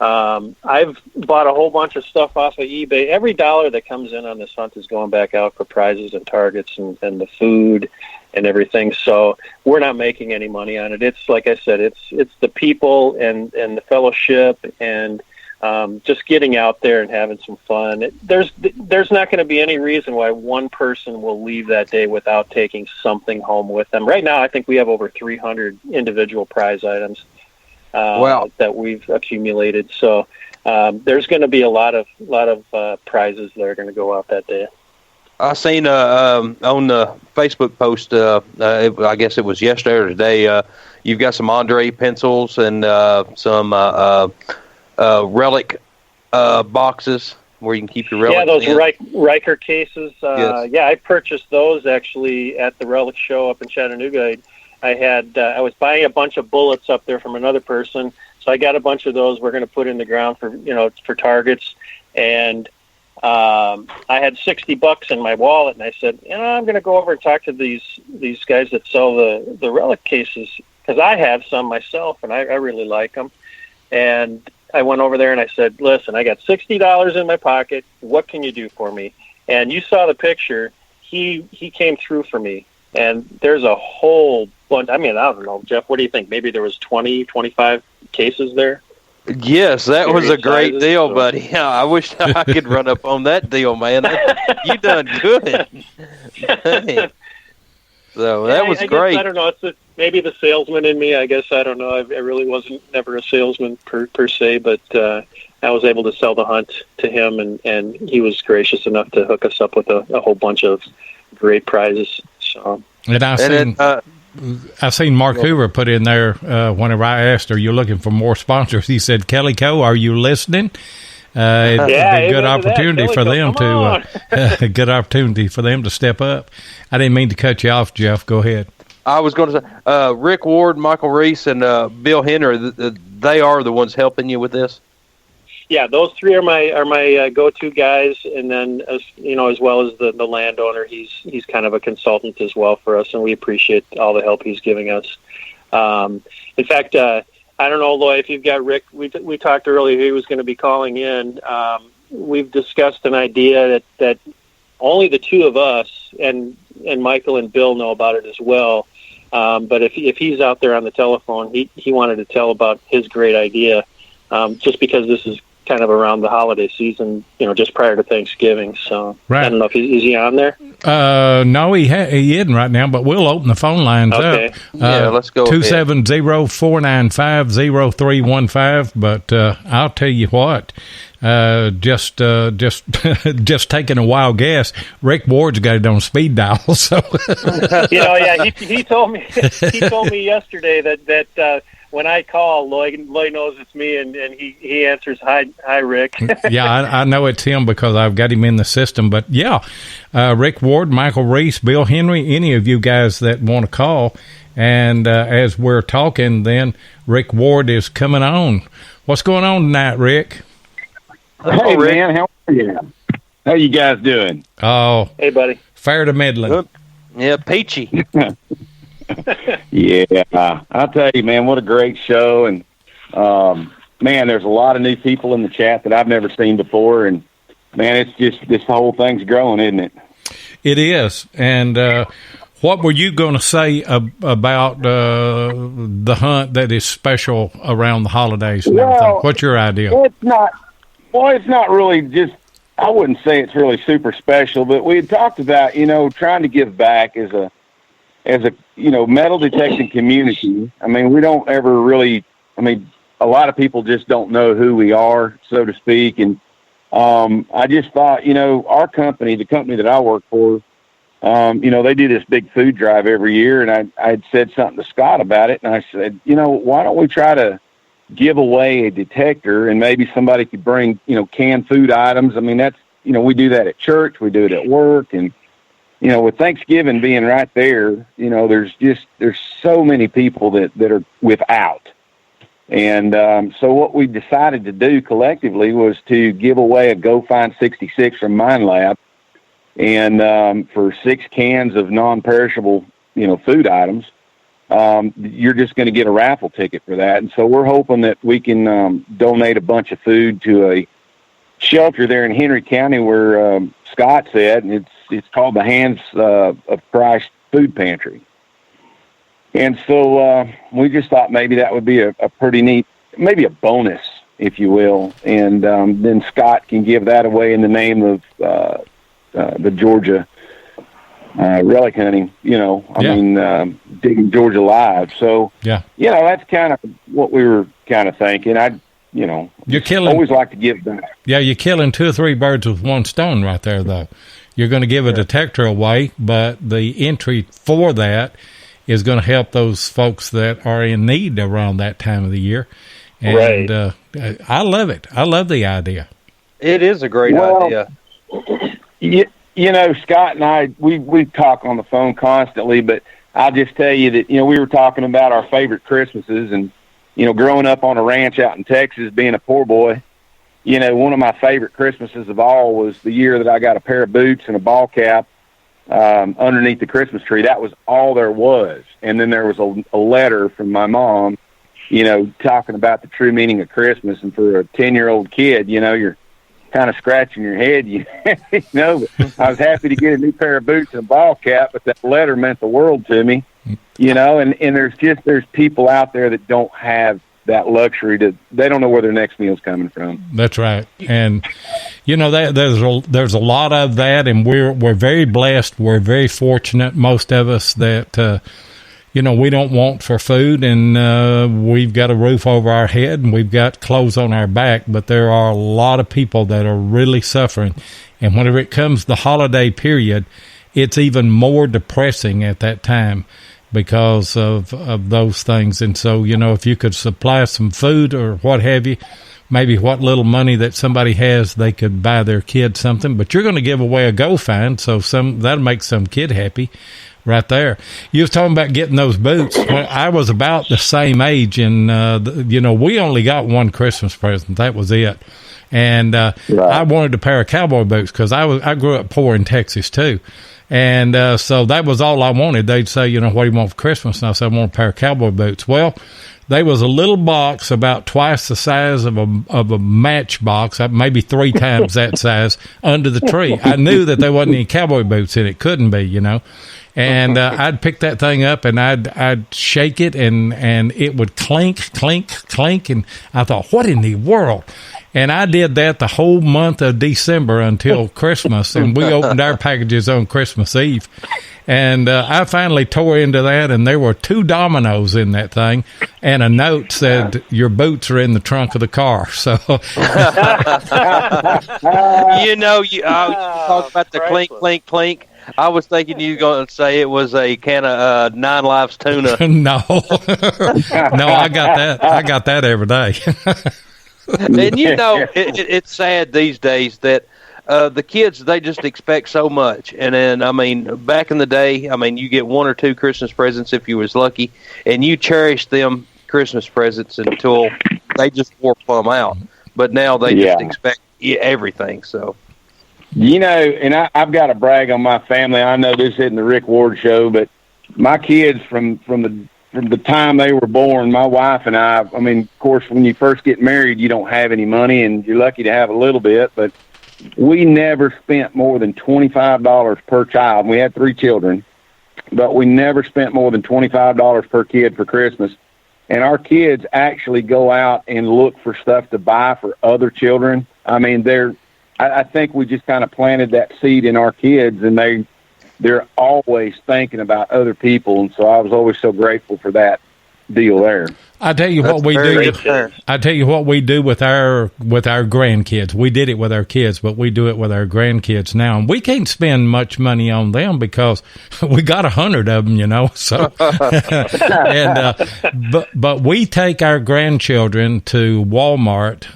I've bought a whole bunch of stuff off of eBay. Every dollar that comes in on this hunt is going back out for prizes and targets and the food and everything. So we're not making any money on it. It's like I said, it's the people and the fellowship and just getting out there and having some fun. There's not going to be any reason why one person will leave that day without taking something home with them. Right now, I think we have over 300 individual prize items that we've accumulated. So there's going to be a lot of prizes that are going to go out that day. I seen on the Facebook post, I guess it was yesterday or today, you've got some Andre pencils and some relic boxes where you can keep your relics. Yeah, those Riker cases. Yes. Yeah, I purchased those actually at the Relic show up in Chattanooga. I was buying a bunch of bullets up there from another person, so I got a bunch of those. We're going to put in the ground for targets, and I had $60 in my wallet, and I said, I'm going to go over and talk to these guys that sell the relic cases, because I have some myself, and I really like them. And I went over there and I said, listen, I got $60 in my pocket. What can you do for me? And you saw the picture. He came through for me. And there's a whole bunch. I mean, I don't know, Jeff, what do you think? Maybe there was 20, 25 cases there? Yes, that was a great sizes, deal, so. buddy. Yeah, I wish I could run up on that deal, man. You done good. So that was great. Guess, I don't know. Maybe the salesman in me. I guess I don't know. I really wasn't never a salesman per se, but I was able to sell the hunt to him, and he was gracious enough to hook us up with a whole bunch of great prizes. So, and I seen Mark Hoover put in there whenever I asked, "Are you looking for more sponsors?" He said, "Kelly Co, are you listening?" It'd be a good opportunity for them to good opportunity for them to step up. I didn't mean to cut you off, Jeff. Go ahead. I was going to say, Rick Ward, Michael Reese, and Bill Henry. They are the ones helping you with this. Yeah, those three are my go-to guys, and then as well as the landowner, he's kind of a consultant as well for us, and we appreciate all the help he's giving us. In fact, I don't know, Loy, if you've got Rick. We talked earlier; he was going to be calling in. We've discussed an idea that only the two of us and Michael and Bill know about it as well. But if he's out there on the telephone, he wanted to tell about his great idea, just because this is kind of around the holiday season, just prior to Thanksgiving. So right. I don't know if is he on there? No, he isn't right now, but we'll open the phone lines up. Yeah, let's go. 270-495-0315. But I'll tell you what, just taking a wild guess, Rick Ward's got it on speed dial. So he told me yesterday that when I call, Lloyd knows it's me, and he answers, hi, Rick. Yeah, I know it's him because I've got him in the system. But, yeah, Rick Ward, Michael Reese, Bill Henry, any of you guys that want to call. And as we're talking, then Rick Ward is coming on. What's going on tonight, Rick? Hey, Rick. Man, how are you? How you guys doing? Oh, hey, buddy. Fair to middling. Good. Yeah, peachy. Yeah, I'll tell you, man, what a great show. And, man, there's a lot of new people in the chat that I've never seen before. And, man, it's just this whole thing's growing, isn't it? It is. And what were you going to say about the hunt that is special around the holidays and everything? What's your idea? It's not really just, I wouldn't say it's really super special, but we had talked about, trying to give back as a metal detecting community. I mean, we don't ever really, a lot of people just don't know who we are, so to speak. And I just thought, our company, the company that I work for, they do this big food drive every year. And I had said something to Scott about it. And I said, why don't we try to give away a detector, and maybe somebody could bring, canned food items. I mean, that's, we do that at church, we do it at work. And, with Thanksgiving being right there, there's so many people that are without. And so what we decided to do collectively was to give away a Go Find 66 from Mine Lab, and for 6 cans of non-perishable, food items. You're just going to get a raffle ticket for that. And so we're hoping that we can donate a bunch of food to a shelter there in Henry County where Scott said, and it's called the Hands of Christ Food Pantry. And so we just thought maybe that would be a pretty neat, maybe a bonus, if you will. And then Scott can give that away in the name of the Georgia relic hunting, Diggin Georgia Live. So, that's kind of what we were kind of thinking. You're killing, always like to give back. Yeah, you're killing 2 or 3 birds with one stone right there, though. You're going to give a detector away, but the entry for that is going to help those folks that are in need around that time of the year. And I love it. I love the idea. It is a great idea. You know, Scott and I, we talk on the phone constantly, but I'll just tell you that, you know, we were talking about our favorite Christmases, and, you know, growing up on a ranch out in Texas, being a poor boy, you know, one of my favorite Christmases of all was the year that I got a pair of boots and a ball cap underneath the Christmas tree. That was all there was. And then there was a letter from my mom, you know, talking about the true meaning of Christmas. And for a 10-year-old kid, you know, you're kind of scratching your head, you know. But I was happy to get a new pair of boots and a ball cap, but that letter meant the world to me, you know. And there's people out there that don't have that luxury they don't know where their next meal's coming from. That's right. And you know, there's a lot of that, and we're very blessed. We're very fortunate, most of us, that you know, we don't want for food, and we've got a roof over our head, and we've got clothes on our back, but there are a lot of people that are really suffering. And whenever it comes the holiday period, it's even more depressing at that time because of those things. And so, you know, if you could supply some food or what have you, maybe what little money that somebody has, they could buy their kid something. But you're going to give away a Go Find, so that'll make some kid happy right there. You was talking about getting those boots. When I was about the same age, and you know, we only got one Christmas present. That was it. And I wanted a pair of cowboy boots because I grew up poor in Texas too. And so that was all I wanted. They'd say, you know, what do you want for Christmas? And I said, I want a pair of cowboy boots. Well, they was a little box about twice the size of a matchbox, maybe 3 times that size, under the tree. I knew that there wasn't any cowboy boots in it. Couldn't be, you know. And I'd pick that thing up, and I'd shake it, and it would clink, clink, clink. And I thought, what in the world? And I did that the whole month of December until Christmas, and we opened our packages on Christmas Eve. And I finally tore into that, and there were 2 dominoes in that thing, and a note said, your boots are in the trunk of the car. So, you know, you talk about the clink, clink, clink. I was thinking you were going to say it was a can of 9 Lives tuna. No, I got that every day. And you know, it's sad these days that the kids, they just expect so much. And then, I mean, back in the day, I mean, you get 1 or 2 Christmas presents if you was lucky, and you cherish them Christmas presents until they just wore plumb out. But now they just expect everything. So, you know, and I've got to brag on my family. I know this isn't the Rick Ward show, but my kids from the time they were born, my wife and I mean, of course, when you first get married, you don't have any money, and you're lucky to have a little bit, but we never spent more than $25 per child. We had 3 children, but we never spent more than $25 per kid for Christmas. And our kids actually go out and look for stuff to buy for other children. I mean, I think we just kind of planted that seed in our kids, and they're always thinking about other people. And so I was always so grateful for that deal there. I tell you what we do. I tell you what we do with our grandkids. We did it with our kids, but we do it with our grandkids now. And we can't spend much money on them because we got 100 of them, you know. So, but we take our grandchildren to Walmart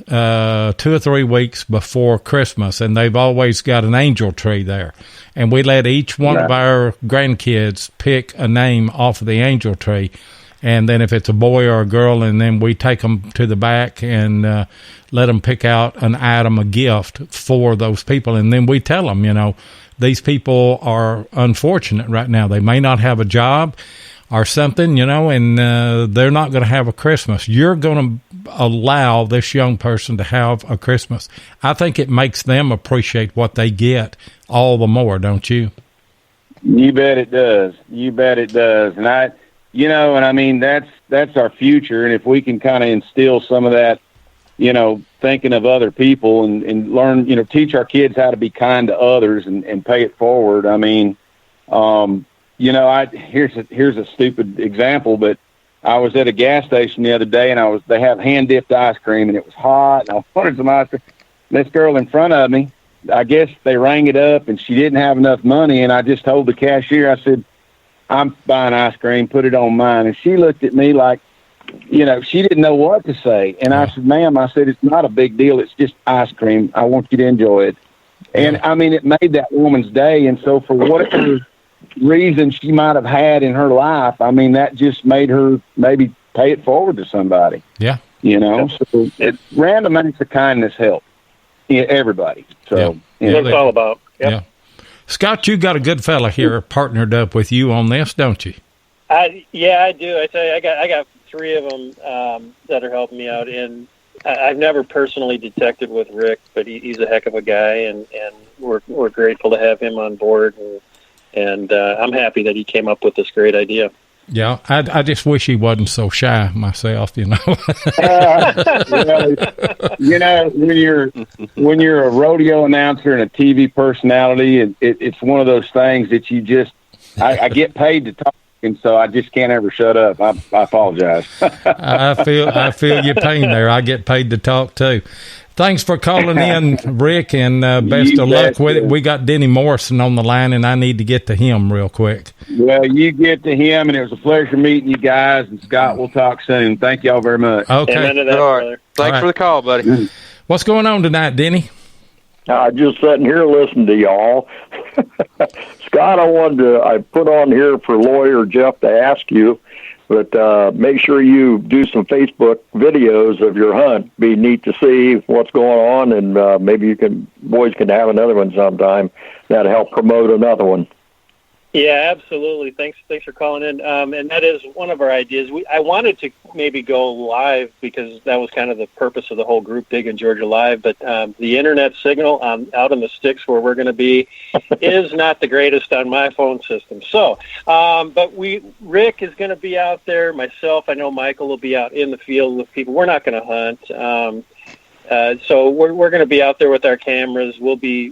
2 or 3 weeks before Christmas, and they've always got an angel tree there. And we let each one of our grandkids pick a name off of the angel tree. And then if it's a boy or a girl, and then we take them to the back and let them pick out an item, a gift for those people. And then we tell them, you know, these people are unfortunate right now. They may not have a job or something, you know, and they're not going to have a Christmas. You're going to allow this young person to have a Christmas. I think it makes them appreciate what they get all the more, don't you? You bet it does. You bet it does. And you know, and I mean, that's our future. And if we can kind of instill some of that, you know, thinking of other people and learn, you know, teach our kids how to be kind to others and pay it forward. I mean, you know, here's a stupid example, but I was at a gas station the other day, and they have hand dipped ice cream, and it was hot, and I wanted some ice cream. This girl in front of me, I guess they rang it up and she didn't have enough money. And I just told the cashier, I said, I'm buying ice cream, put it on mine. And she looked at me like, she didn't know what to say. And I said, ma'am, I said, it's not a big deal. It's just ice cream. I want you to enjoy it. And I mean, it made that woman's day. And so for whatever reason she might have had in her life, I mean, that just made her maybe pay it forward to somebody. Yeah. So random acts of kindness help everybody. So that's what it's all about. Yep. Yeah. Scott, you got a good fella here partnered up with you on this, don't you? I do. I tell you, I got 3 of them that are helping me out. And I've never personally detected with Rick, but he's a heck of a guy, and we're grateful to have him on board. And I'm happy that he came up with this great idea. Yeah, I just wish he wasn't so shy myself, when you're a rodeo announcer and a TV personality, it's one of those things that you just I get paid to talk, and so I just can't ever shut up. I apologize. I feel your pain there. I get paid to talk too. Thanks for calling in, Rick, and best of luck with it. We got Denny Morrison on the line, and I need to get to him real quick. Well, you get to him, and it was a pleasure meeting you guys. And Scott, we'll talk soon. Thank y'all very much. Okay. Amen to that, brother. Thanks for the call, buddy. What's going on tonight, Denny? Just sitting here listening to y'all. Scott, I put on here for lawyer Jeff to ask you, but make sure you do some Facebook videos of your hunt. Be neat to see what's going on, and maybe boys can have another one sometime. That'll help promote another one. Yeah, absolutely. Thanks for calling in. And that is one of our ideas. I wanted to maybe go live because that was kind of the purpose of the whole group, Diggin Georgia Live. But the internet signal out in the sticks where we're going to be is not the greatest on my phone system. So, but Rick is going to be out there. Myself, I know Michael will be out in the field with people. We're not going to hunt. So we're going to be out there with our cameras. We'll be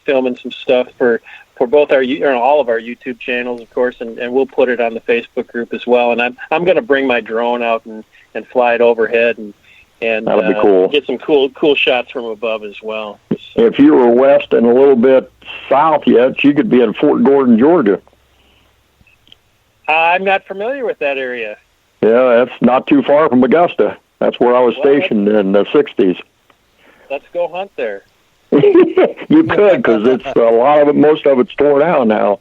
filming some stuff for both all of our YouTube channels, of course, and we'll put it on the Facebook group as well. And I'm going to bring my drone out and fly it overhead and that'll be cool. Get some cool shots from above as well. So, if you were west and a little bit south yet, you could be in Fort Gordon, Georgia. I'm not familiar with that area. Yeah, that's not too far from Augusta. That's where I was stationed in the 60s. Let's go hunt there. You could, because it's most of it's torn out now.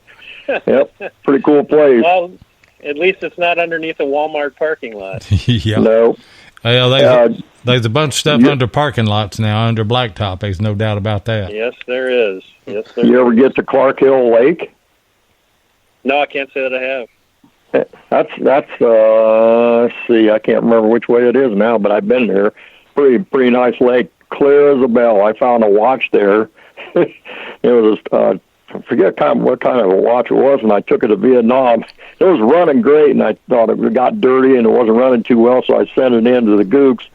Yep, pretty cool place. Well, at least it's not underneath a Walmart parking lot. Yeah. No. Well, there's a bunch of stuff under parking lots now, under blacktop. There's no doubt about that. Yes, there is. You ever get to Clark Hill Lake? No, I can't say that I have. That's let's see, I can't remember which way it is now, but I've been there. Pretty nice lake, clear as a bell. I found a watch there. It was I forget what kind of a watch it was, and I took it to Vietnam. It was running great, and I thought it got dirty and it wasn't running too well, so I sent it into the Gooks.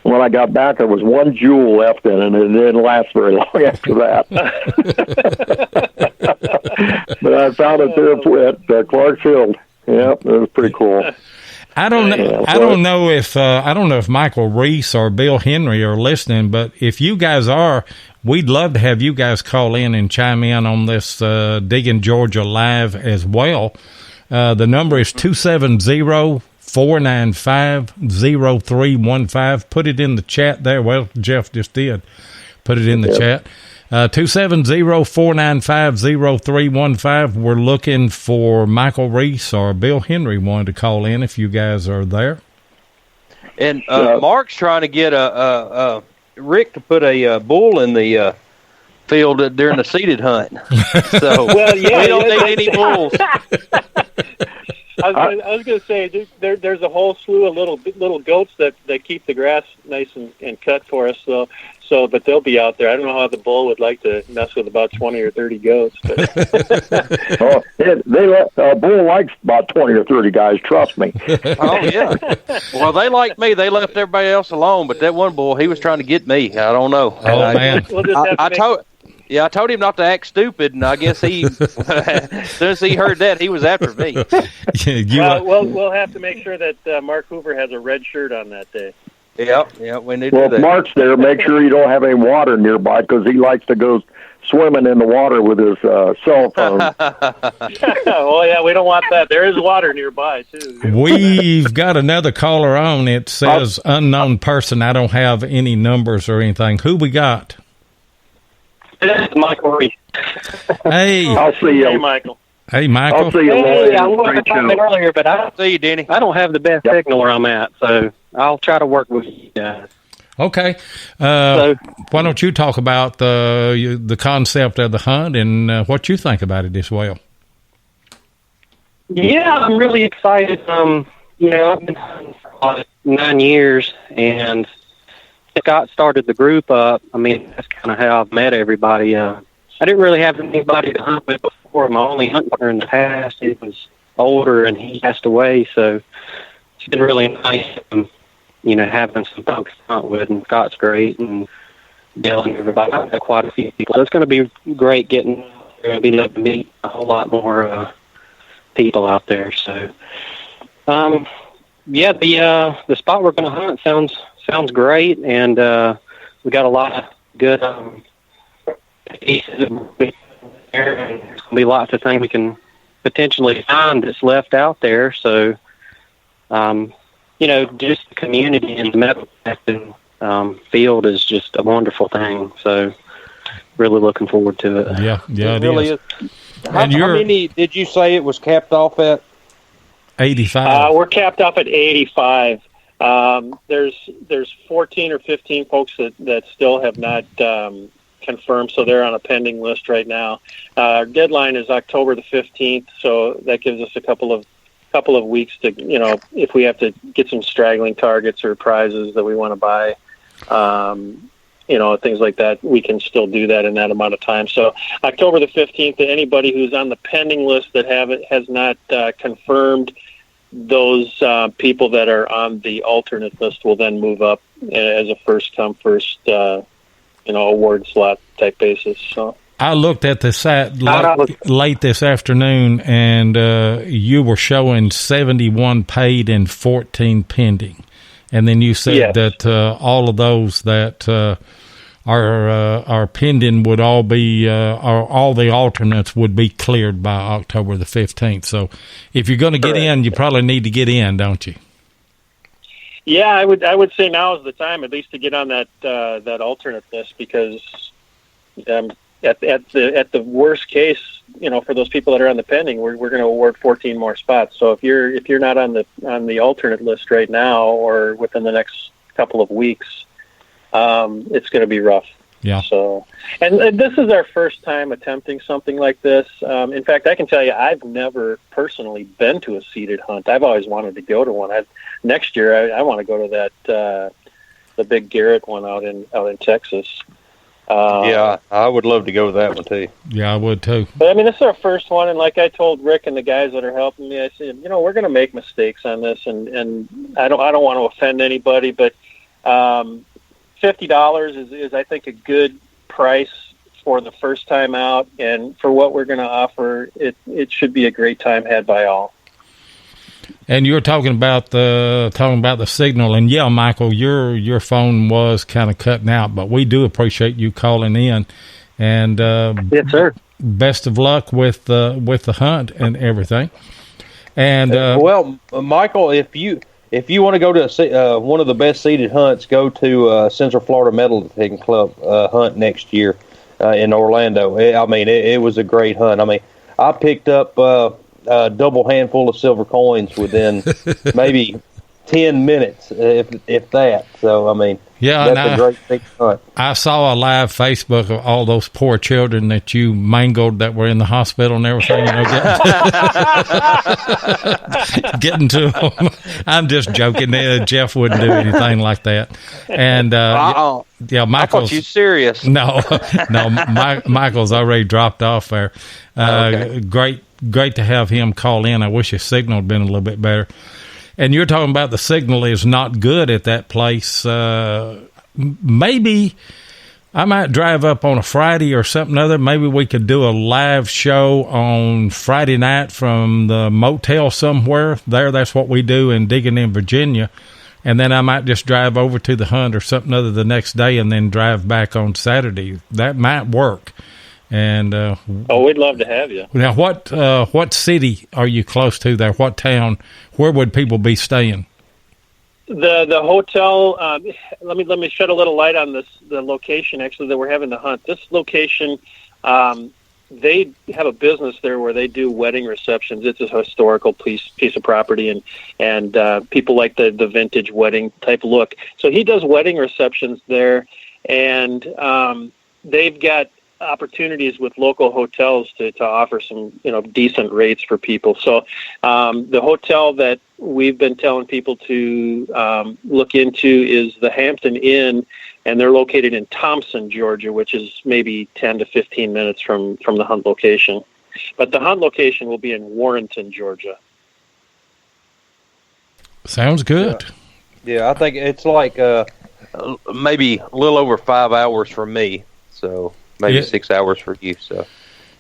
And when I got back, there was one jewel left in it, and it didn't last very long after that. But I found it there at Clark Field. Yep, it was pretty cool. I don't know if Michael Reese or Bill Henry are listening, but if you guys are, we'd love to have you guys call in and chime in on this Diggin Georgia Live as well. The number is 270-495-0315. Put it in the chat there. Well, Jeff just did put it in the chat. 270-495-0315. We're looking for Michael Reese or Bill Henry wanted to call in if you guys are there. And Mark's trying to get Rick to put a bull in the field during the seated hunt. So we don't need any bulls. I was going to say there's a whole slew of little goats that keep the grass nice and cut for us. So, but they'll be out there. I don't know how the bull would like to mess with about 20 or 30 goats. But. A bull likes about 20 or 30 guys. Trust me. Oh yeah. Well, they like me. They left everybody else alone, but that one bull, he was trying to get me. I don't know. Oh man. I told him not to act stupid, and I guess as soon as he heard that, he was after me. We'll have to make sure that Mark Hoover has a red shirt on that day. Yep, we need to Well, do if that. Mark's there, make sure you don't have any water nearby because he likes to go swimming in the water with his cell phone. Well, yeah, we don't want that. There is water nearby, too. We've got another caller on. It says unknown person. I don't have any numbers or anything. Who we got? This is Michael Reed. Hey. I'll see you. Hey, Michael. Hey, Michael. I'll see you Hey, I later. wanted to comment earlier, but See you, Denny. I don't have the best signal where I'm at, so I'll try to work with you guys. Okay. Why don't you talk about the concept of the hunt and what you think about it as well? Yeah, I'm really excited. I've been hunting for about 9 years, and Scott started the group up. I mean, that's kind of how I've met everybody. I didn't really have anybody to hunt with before. My only hunting partner in the past, he was older, and he passed away, so it's been really nice, having some folks to hunt with, and Scott's great, and Dale and everybody. I've got quite a few people. So it's going to be great getting there and being able to meet a whole lot more people out there. So, the spot we're going to hunt sounds great, and we got a lot of good pieces there, and there's going to be lots of things we can potentially find that's left out there. So, just the community in the metal detecting field is just a wonderful thing. So, really looking forward to it. Yeah, it really is. How many did you say it was capped off at? 85. We're capped off at 85. There's 14 or 15 folks that still have not confirmed, so they're on a pending list right now. Our deadline is October the 15th, so that gives us a couple of weeks to, if we have to get some straggling targets or prizes that we want to buy, things like that, we can still do that in that amount of time. So October the 15th, anybody who's on the pending list that has not confirmed, those people that are on the alternate list will then move up as a first come first, award slot type basis. So I looked at the site late this afternoon, and you were showing 71 paid and 14 pending. And then you said that all of those that are pending would all be, or all the alternates would be cleared by October the 15th. So if you're going to get in, you probably need to get in, don't you? Yeah, I would say now is the time, at least, to get on that alternate list, because at the worst case, for those people that are on the pending, we're going to award 14 more spots. So if you're not on the alternate list right now or within the next couple of weeks, it's going to be rough. Yeah. So, and this is our first time attempting something like this. In fact, I can tell you, I've never personally been to a seated hunt. I've always wanted to go to one. Next year, I want to go to that the big Garrett one out in Texas. Yeah, I would love to go to that one too. Yeah, I would too. But I mean, this is our first one, and like I told Rick and the guys that are helping me, I said, we're going to make mistakes on this, and I don't want to offend anybody, but $50 is I think a good price for the first time out, and for what we're going to offer, it should be a great time had by all. And you're talking about the signal, and yeah, Michael, your phone was kind of cutting out, but we do appreciate you calling in, and yes, sir. Best of luck with the hunt and everything. And well, Michael, if you want to go to one of the best seated hunts, go to Central Florida Metal Detecting Club hunt next year in Orlando. It was a great hunt. I mean, I picked up a double handful of silver coins within maybe 10 minutes, if that. So, that's a great big hunt. I saw a live Facebook of all those poor children that you mangled that were in the hospital and everything. Getting to them. I'm just joking. Jeff wouldn't do anything like that. And yeah, Michael's. I thought you serious. No. Michael's already dropped off there. Okay. Great to have him call in. I wish his signal had been a little bit better. And you're talking about the signal is not good at that place. Maybe I might drive up on a Friday or something other. Maybe we could do a live show on Friday night from the motel somewhere there. That's what we do in Diggin in Virginia. and then I might just drive over to the hunt or something other the next day, and then drive back on Saturday. That might work. And we'd love to have you. Now, what city are you close to there? What town? Where would people be staying? The hotel. Let me shed a little light on the location actually that we're having the hunt. This location, they have a business there where they do wedding receptions. It's a historical piece of property, and people like the vintage wedding type look. So he does wedding receptions there, and they've got opportunities with local hotels to offer some decent rates for people. So the hotel that we've been telling people to look into is the Hampton Inn, and they're located in Thompson, Georgia, which is maybe 10 to 15 minutes from the hunt location. But the hunt location will be in Warrenton, Georgia. Sounds good. Yeah, I think it's like maybe a little over 5 hours from me, so maybe 6 hours for you. So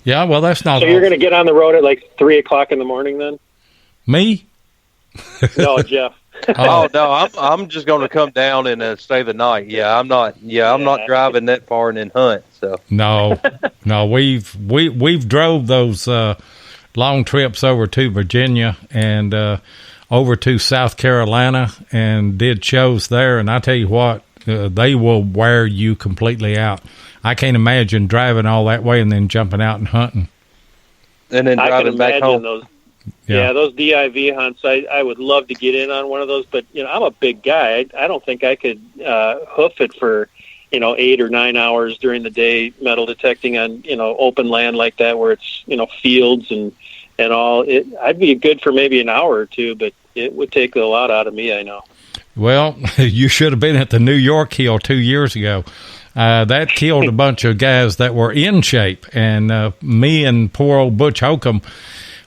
yeah, well, that's not. So you're going to get on the road at like 3 o'clock in the morning, then? Me? No, Jeff. Oh no, I'm just going to come down and stay the night. Yeah, I'm not driving that far and then hunt. So no, we've drove those long trips over to Virginia and over to South Carolina and did shows there. And I tell you what, they will wear you completely out. I can't imagine driving all that way and then jumping out and hunting. And then driving back home. Those. Yeah, those DIV hunts, I would love to get in on one of those, but I'm a big guy. I don't think I could hoof it for 8 or 9 hours during the day, metal detecting on open land like that where it's fields and all. I'd be good for maybe an hour or two, but it would take a lot out of me, I know. Well, you should have been at the New York Hill 2 years ago. That killed a bunch of guys that were in shape, and me and poor old Butch Holcomb,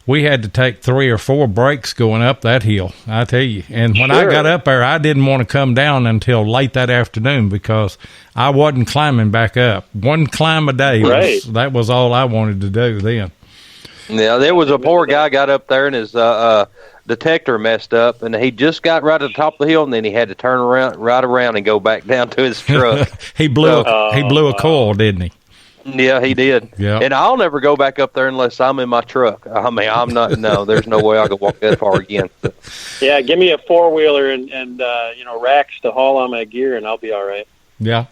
we had to take 3 or 4 breaks going up that hill, I tell you. And when I got up there, I didn't want to come down until late that afternoon because I wasn't climbing back up. One climb a day, right. That was all I wanted to do then. Yeah, there was a poor guy got up there and his detector messed up, and he just got right at the top of the hill, and then he had to turn right around and go back down to his truck. He blew a coil, didn't he? Yeah, he did. Yeah. And I'll never go back up there unless I'm in my truck. I mean, I'm not. No, there's no way I could walk that far again. Yeah, give me a 4-wheeler and racks to haul on my gear, and I'll be all right. Yeah.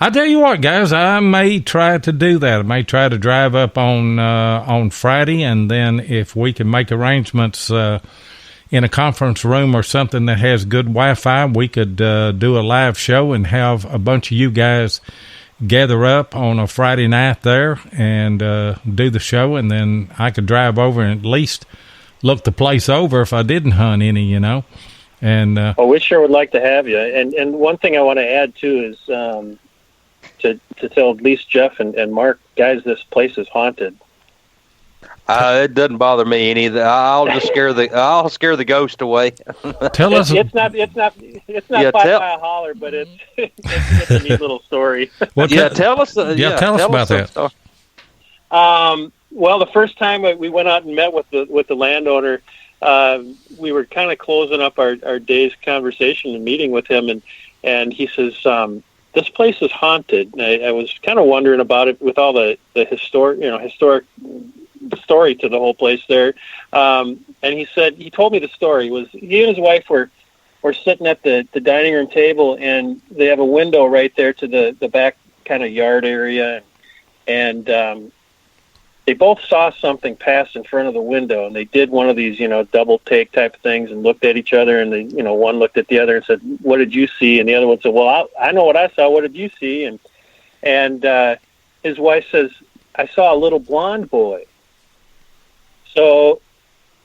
I tell you what, guys, I may try to do that. I may try to drive up on Friday, and then if we can make arrangements in a conference room or something that has good Wi-Fi, we could do a live show and have a bunch of you guys gather up on a Friday night there and do the show, and then I could drive over and at least look the place over if I didn't hunt any, And we sure would like to have you. And one thing I want to add too is to tell at least Jeff and Mark, guys, this place is haunted. It doesn't bother me any. I'll just scare the ghost away. Tell us. It's not 5 Mile Holler, but it's a neat little story. Well, tell us. Tell us about that. Well, the first time we went out and met with the landowner, we were kind of closing up our day's conversation and meeting with him, and he says, this place is haunted. And I was kind of wondering about it with all the historic story to the whole place there. And he told me the story was he and his wife were sitting at the dining room table, and they have a window right there to the back kind of yard area. And they both saw something pass in front of the window, and they did one of these, double take type things and looked at each other, and they, one looked at the other and said, "What did you see?" And the other one said, "Well, I know what I saw. What did you see?" And his wife says, "I saw a little blonde boy." So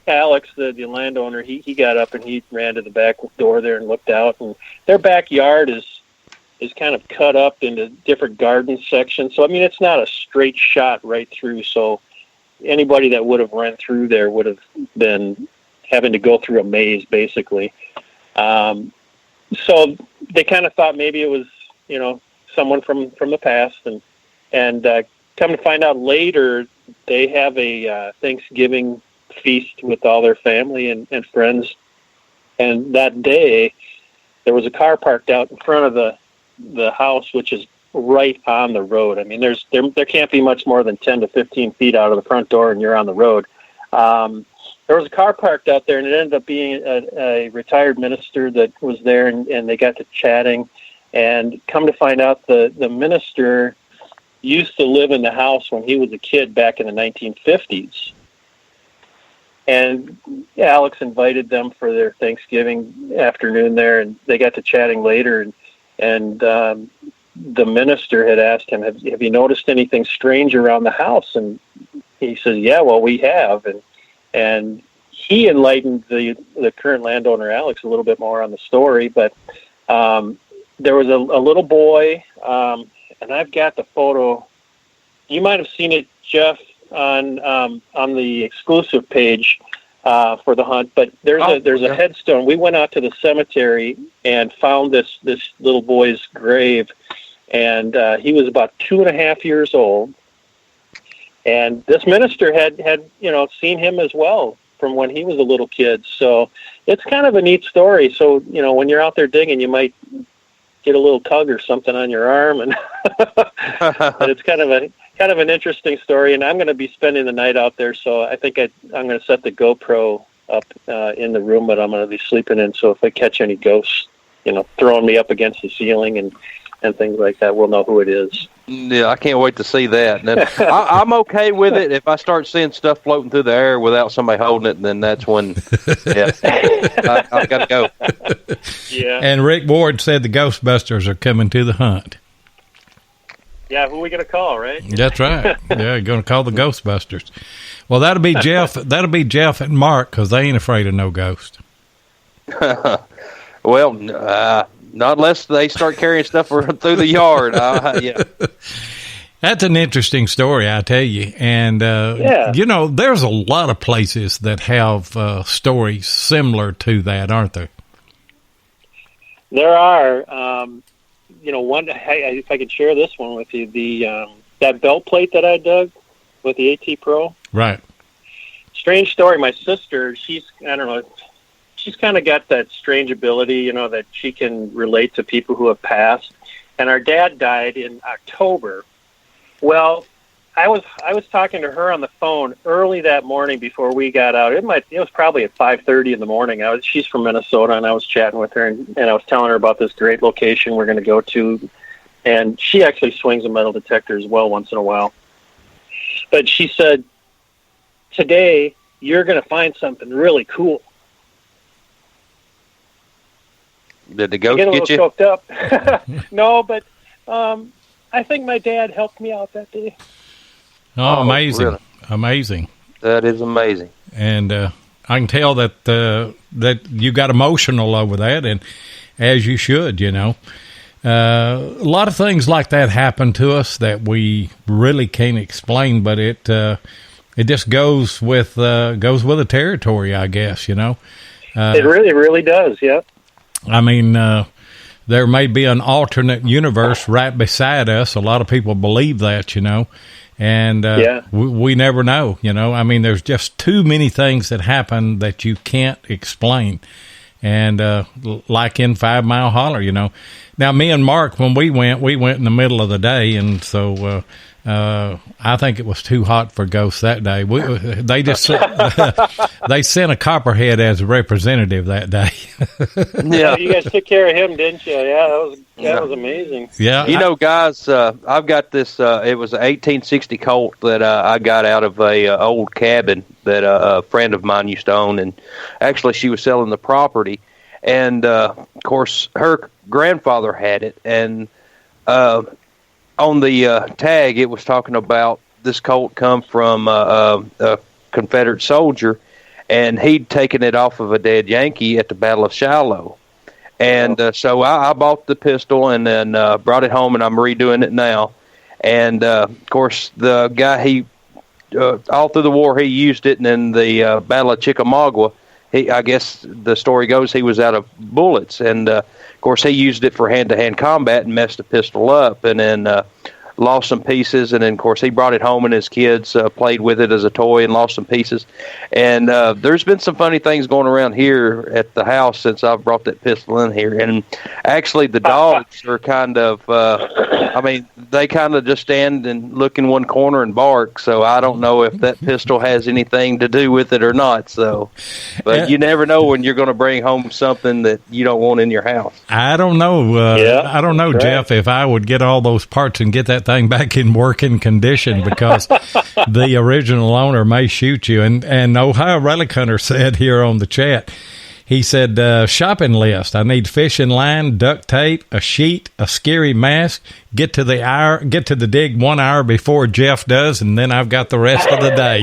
Alex, the landowner, he got up and he ran to the back door there and looked out, and their backyard is kind of cut up into different garden sections. So, I mean, it's not a straight shot right through. So anybody that would have run through there would have been having to go through a maze, basically. So they kind of thought maybe it was, someone from the past. And come to find out later, they have a Thanksgiving feast with all their family and friends And that day, there was a car parked out in front of the house, which is right on the road. I mean, there can't be much more than 10 to 15 feet out of the front door, and you're on the road. There was a car parked out there, and it ended up being a retired minister that was there, and they got to chatting. And come to find out, the minister used to live in the house when he was a kid back in the 1950s. And Alex invited them for their Thanksgiving afternoon there, and they got to chatting later. And the minister had asked him, have you noticed anything strange around the house? And he says, yeah, well, we have. And he enlightened the current landowner, Alex, a little bit more on the story. But there was a little boy, and I've got the photo. You might have seen it, Jeff, on the exclusive page for the hunt. But there's a headstone. We went out to the cemetery and found this little boy's grave, and he was about 2.5 years old. And this minister had seen him as well from when he was a little kid. So it's kind of a neat story. So when you're out there digging, you might get a little tug or something on your arm, and but it's kind of an interesting story. And I'm going to be spending the night out there, so I think I'm going to set the GoPro up in the room that I'm going to be sleeping in. So if I catch any ghosts, throwing me up against the ceiling and things like that, we'll know who it is. Yeah, I can't wait to see that. And I'm okay with it. If I start seeing stuff floating through the air without somebody holding it, then that's when, I've got to go. Yeah. And Rick Ward said the Ghostbusters are coming to the hunt. Yeah, who are we going to call, right? That's right. Yeah, going to call the Ghostbusters. Well, that'll be Jeff. That'll be Jeff and Mark, because they ain't afraid of no ghost. Well, not unless they start carrying stuff through the yard. Yeah. That's an interesting story, I tell you. And, there's a lot of places that have stories similar to that, aren't there? There are. One, if I could share this one with you, that belt plate that I dug with the AT Pro. Right. Strange story. My sister, she's kind of got that strange ability, that she can relate to people who have passed. And our dad died in October. Well, I was talking to her on the phone early that morning before we got out. It was probably at 5:30 in the morning. She's from Minnesota, and I was chatting with her, and I was telling her about this great location we're going to go to. And she actually swings a metal detector as well once in a while. But she said, today you're going to find something really cool. Did the ghost get you? Choked up. No, but I think my dad helped me out that day. Oh, amazing. Really? Amazing. That is amazing. And I can tell that you got emotional over that, and as you should, A lot of things like that happen to us that we really can't explain, but it just goes with the territory, I guess, It really, really does, yeah. I mean, there may be an alternate universe right beside us. A lot of people believe that, and we never know, I mean, there's just too many things that happen that you can't explain. And like in 5 Mile Holler, Now, me and Mark, when we went in the middle of the day, and so I think it was too hot for ghosts that day. They just they sent a copperhead as a representative that day. Yeah, you guys took care of him, didn't you? Yeah, that was amazing. Yeah, guys, I've got this. It was an 1860 Colt that I got out of a old cabin that a friend of mine used to own, and actually she was selling the property, and of course her grandfather had it, and on the tag, it was talking about this Colt come from a Confederate soldier, and he'd taken it off of a dead Yankee at the Battle of Shiloh. And so I bought the pistol and then brought it home, and I'm redoing it now. And, of course, the guy, all through the war, he used it, and in the Battle of Chickamauga, I guess the story goes he was out of bullets, and of course he used it for hand-to-hand combat and messed the pistol up. And then lost some pieces, and then of course he brought it home and his kids played with it as a toy and lost some pieces. And there's been some funny things going around here at the house since I've brought that pistol in here. And actually the dogs are kind of they kind of just stand and look in one corner and bark, so I don't know if that pistol has anything to do with it or not. So but you never know when you're going to bring home something that you don't want in your house. I don't know. I don't know, Jeff, if I would get all those parts and get that thing back in working condition, because the original owner may shoot you. And Ohio Relic Hunter said here on the chat, he said, shopping list. I need fishing line, duct tape, a sheet, a scary mask. Get to the dig 1 hour before Jeff does, and then I've got the rest of the day.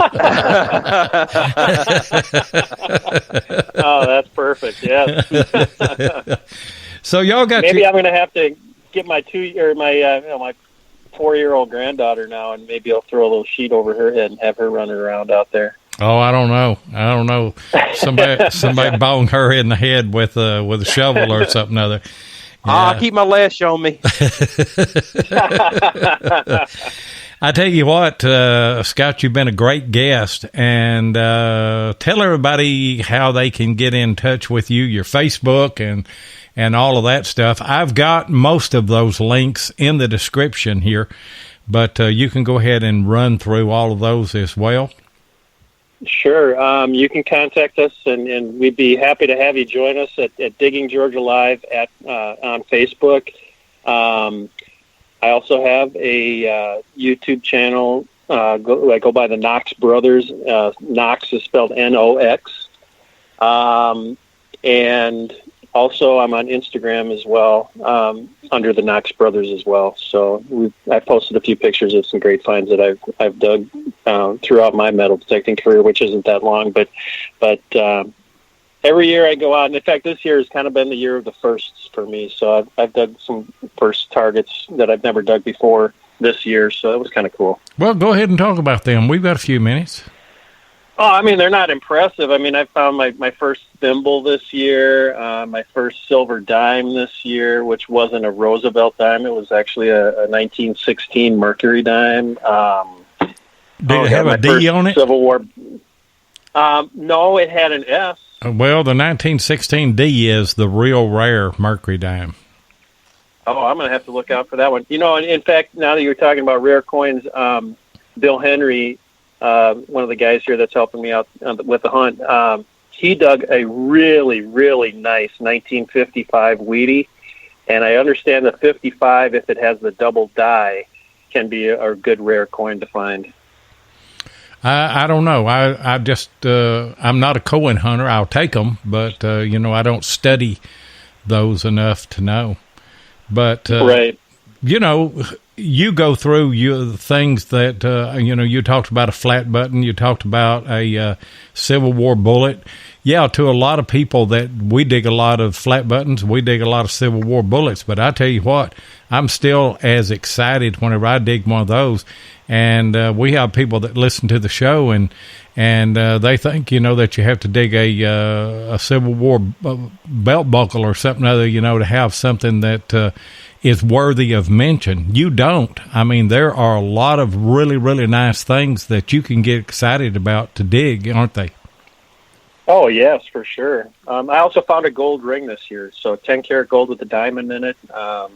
Oh, that's perfect. Yeah. So y'all got maybe I'm going to have to get my 4-year-old granddaughter now, and maybe I'll throw a little sheet over her head and have her running around out there. Oh, I don't know. Somebody bong her in the head with a shovel or something other. Yeah. I'll keep my lash on me. I tell you what, Scott, you've been a great guest, and tell everybody how they can get in touch with you, your Facebook and all of that stuff. I've got most of those links in the description here, but you can go ahead and run through all of those as well. Sure. You can contact us, and we'd be happy to have you join us at Diggin Georgia Live on Facebook. I also have a YouTube channel. I go by the Knox Brothers. Knox is spelled Nox. And also I'm on Instagram as well, under the Knox Brothers as well. So I posted a few pictures of some great finds that I've dug throughout my metal detecting career, which isn't that long, but every year I go out, and in fact this year has kind of been the year of the firsts for me. So I've dug some first targets that I've never dug before this year, so it was kind of cool. Well, go ahead and talk about them. We've got a few minutes. Oh, I mean, they're not impressive. I mean, I found my first thimble this year, my first silver dime this year, which wasn't a Roosevelt dime. It was actually a 1916 Mercury dime. Did it have a D on it? Civil War. No, it had an S. Well, the 1916 D is the real rare Mercury dime. Oh, I'm going to have to look out for that one. You know, in fact, now that you're talking about rare coins, Bill Henry, one of the guys here that's helping me out with the hunt, he dug a really, really nice 1955 Wheatie, and I understand the 55, if it has the double die, can be a good rare coin to find. I don't know. I just I'm not a coin hunter. I'll take them, but I don't study those enough to know. But right. You go through the things that, you talked about a flat button. You talked about a Civil War bullet. Yeah, to a lot of people that we dig a lot of flat buttons, we dig a lot of Civil War bullets. But I tell you what, I'm still as excited whenever I dig one of those. And we have people that listen to the show, and they think, that you have to dig a Civil War belt buckle or something other, to have something that is worthy of mention. You don't. I mean, there are a lot of really, really nice things that you can get excited about to dig, aren't they? Oh, yes, for sure. I also found a gold ring this year, so 10-karat gold with a diamond in it. So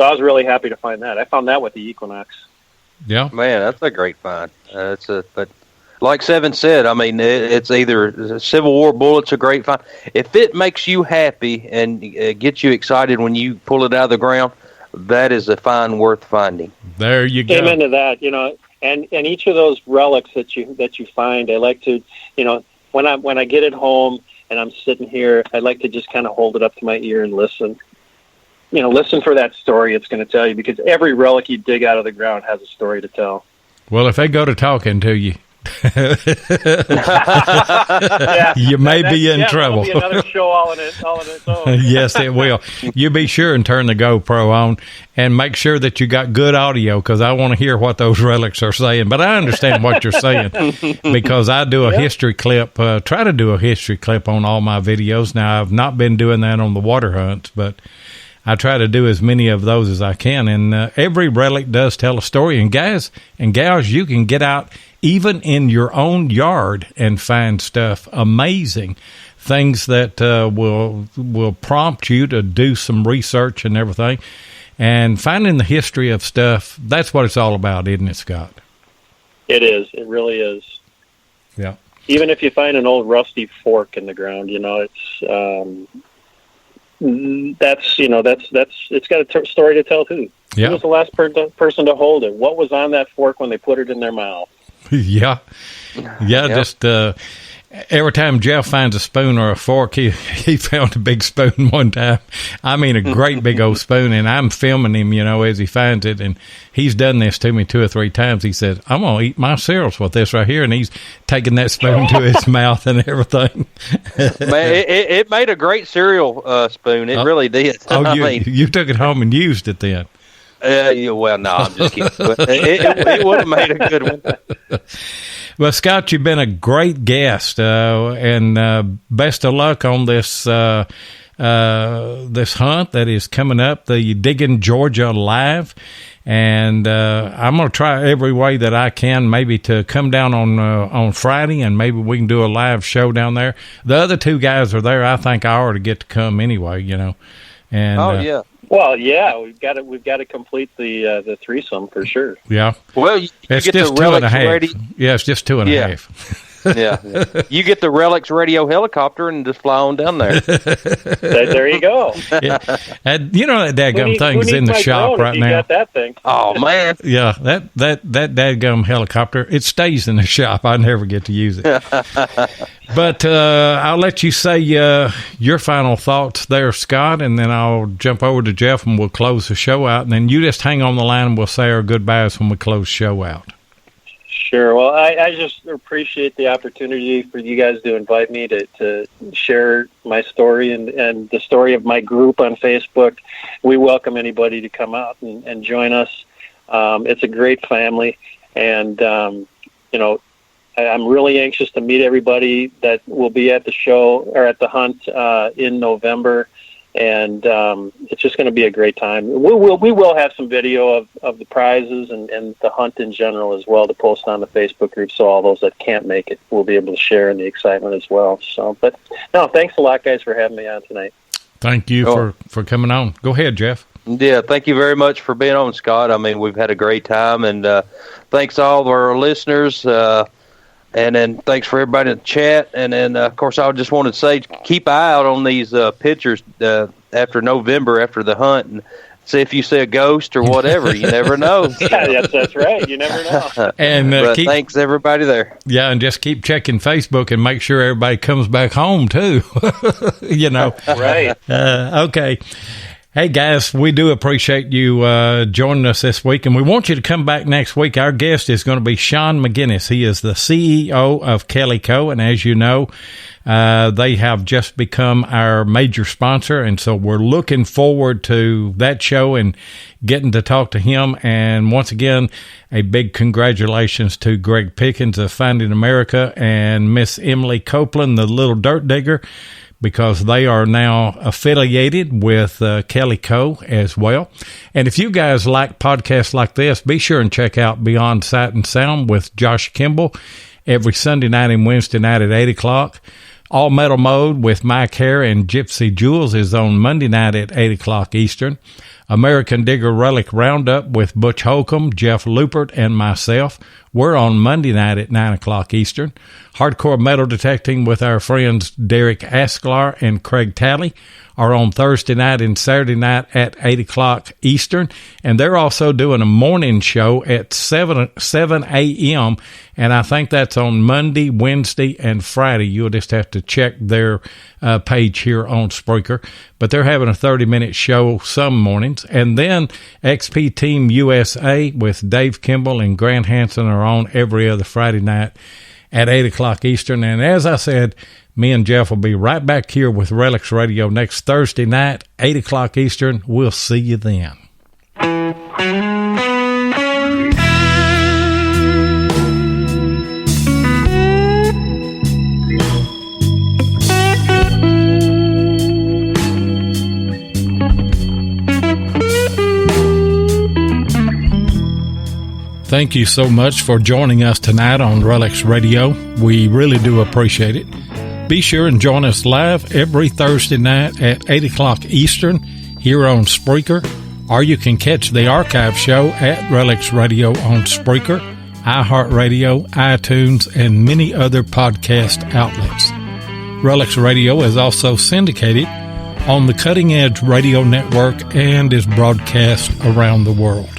I was really happy to find that. I found that with the Equinox. Yeah, man, that's a great find. But like Seven said, I mean, it's either Civil War bullet's a great find. If it makes you happy and gets you excited when you pull it out of the ground, that is a find worth finding. There you go. Amen to that. And each of those relics that you find, I like to, when I get it home and I'm sitting here, I like to just kind of hold it up to my ear and listen. Listen for that story it's going to tell you, because every relic you dig out of the ground has a story to tell. Well, if they go to talking to you, you may be in trouble. It'll be another show all in its own. Yes, it will. You be sure and turn the GoPro on and make sure that you got good audio, because I want to hear what those relics are saying. But I understand what you're saying, because I do a history clip, try to do a history clip on all my videos. Now, I've not been doing that on the water hunts, but I try to do as many of those as I can. And every relic does tell a story. And guys and gals, you can get out even in your own yard and find stuff amazing, things that will prompt you to do some research and everything. And finding the history of stuff, that's what it's all about, isn't it, Scott? It is. It really is. Yeah. Even if you find an old rusty fork in the ground, it's it's got a story to tell too. Yeah. Who was the last person to hold it? What was on that fork when they put it in their mouth? Yeah. Just every time Jeff finds a spoon or a fork, he found a big spoon one time. I mean, a great big old spoon, and I'm filming him, as he finds it, and he's done this to me 2 or 3 times. He said, I'm going to eat my cereals with this right here, and he's taking that spoon to his mouth and everything. Man, it made a great cereal spoon. It really did. Oh, you took it home and used it then? Well, no, I'm just kidding. But it would have made a good one. Well, Scott, you've been a great guest, and best of luck on this this hunt that is coming up, the Diggin Georgia Live. And I'm going to try every way that I can, maybe to come down on Friday, and maybe we can do a live show down there. The other 2 guys are there. I think I ought to get to come anyway, And yeah. Well, yeah, we've got to complete the threesome for sure. Yeah. Well, you it's get just the 2.5. Radio. Yeah, it's just 2.5. Yeah. You get the RELICS Radio helicopter and just fly on down there. There you go. Yeah. And that dadgum thing's in the shop right now. You got that thing. Oh man. Yeah, that dadgum helicopter, it stays in the shop. I never get to use it. But I'll let you say your final thoughts there, Scott, and then I'll jump over to Jeff and we'll close the show out. And then you just hang on the line and we'll say our goodbyes when we close the show out. Sure. Well, I just appreciate the opportunity for you guys to invite me to share my story and the story of my group on Facebook. We welcome anybody to come out and join us. It's a great family, and I'm really anxious to meet everybody that will be at the show or at the hunt in November. And it's just going to be a great time. We will have some video of the prizes and the hunt in general as well to post on the Facebook group, so all those that can't make it will be able to share in the excitement as well. So, but no, thanks a lot, guys, for having me on tonight. Thank you for coming on. Go ahead, Jeff. Yeah, thank you very much for being on, Scott. I mean, we've had a great time, and thanks to all of our listeners. And then thanks for everybody in the chat. And then, of course, I just wanted to say, keep an eye out on these pictures after November, after the hunt, and see if you see a ghost or whatever. You never know. Yeah, that's right. You never know. And thanks, everybody there. Yeah, and just keep checking Facebook and make sure everybody comes back home, too. Right. Okay. Hey, guys, we do appreciate you joining us this week, and we want you to come back next week. Our guest is going to be Sean McGinnis. He is the CEO of Calico, and as you know, they have just become our major sponsor, and so we're looking forward to that show and getting to talk to him. And once again, a big congratulations to Greg Pickens of Finding America and Miss Emily Copeland, the Little Dirt Digger, because they are now affiliated with Calico as well. And if you guys like podcasts like this, be sure and check out Beyond Sight and Sound with Josh Kimball every Sunday night and Wednesday night at 8 o'clock. All Metal Mode with Mike Hare and Gypsy Jules is on Monday night at 8 o'clock Eastern. American Digger Relic Roundup with Butch Holcomb, Jeff Lupert, and myself. We're on Monday night at 9 o'clock Eastern. Hardcore Metal Detecting with our friends Derek Asklar and Craig Talley are on Thursday night and Saturday night at 8 o'clock Eastern. And they're also doing a morning show at 7 a.m., and I think that's on Monday, Wednesday, and Friday. You'll just have to check their page here on Spreaker. But they're having a 30-minute show some mornings. And then XP Team USA with Dave Kimball and Grant Hanson are on every other Friday night at 8 o'clock Eastern. And as I said, me and Jeff will be right back here with RELICS Radio next Thursday night, 8 o'clock Eastern. We'll see you then. Thank you so much for joining us tonight on RELICS Radio. We really do appreciate it. Be sure and join us live every Thursday night at 8 o'clock Eastern here on Spreaker, or you can catch the archive show at RELICS Radio on Spreaker, iHeartRadio, iTunes, and many other podcast outlets. RELICS Radio is also syndicated on the Cutting Edge Radio Network and is broadcast around the world.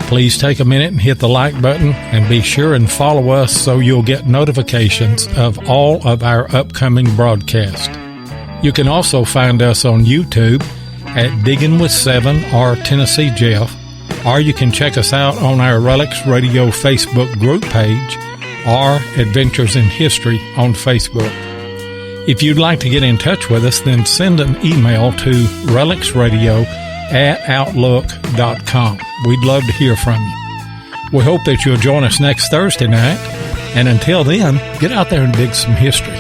Please take a minute and hit the like button, and be sure and follow us so you'll get notifications of all of our upcoming broadcasts. You can also find us on YouTube at Diggin with 7 or Tennessee Jeff, or you can check us out on our RELICS Radio Facebook group page or Adventures in History on Facebook. If you'd like to get in touch with us, then send an email to relicsradio@outlook.com. We'd love to hear from you. We hope that you'll join us next Thursday night, and until then, get out there and dig some history.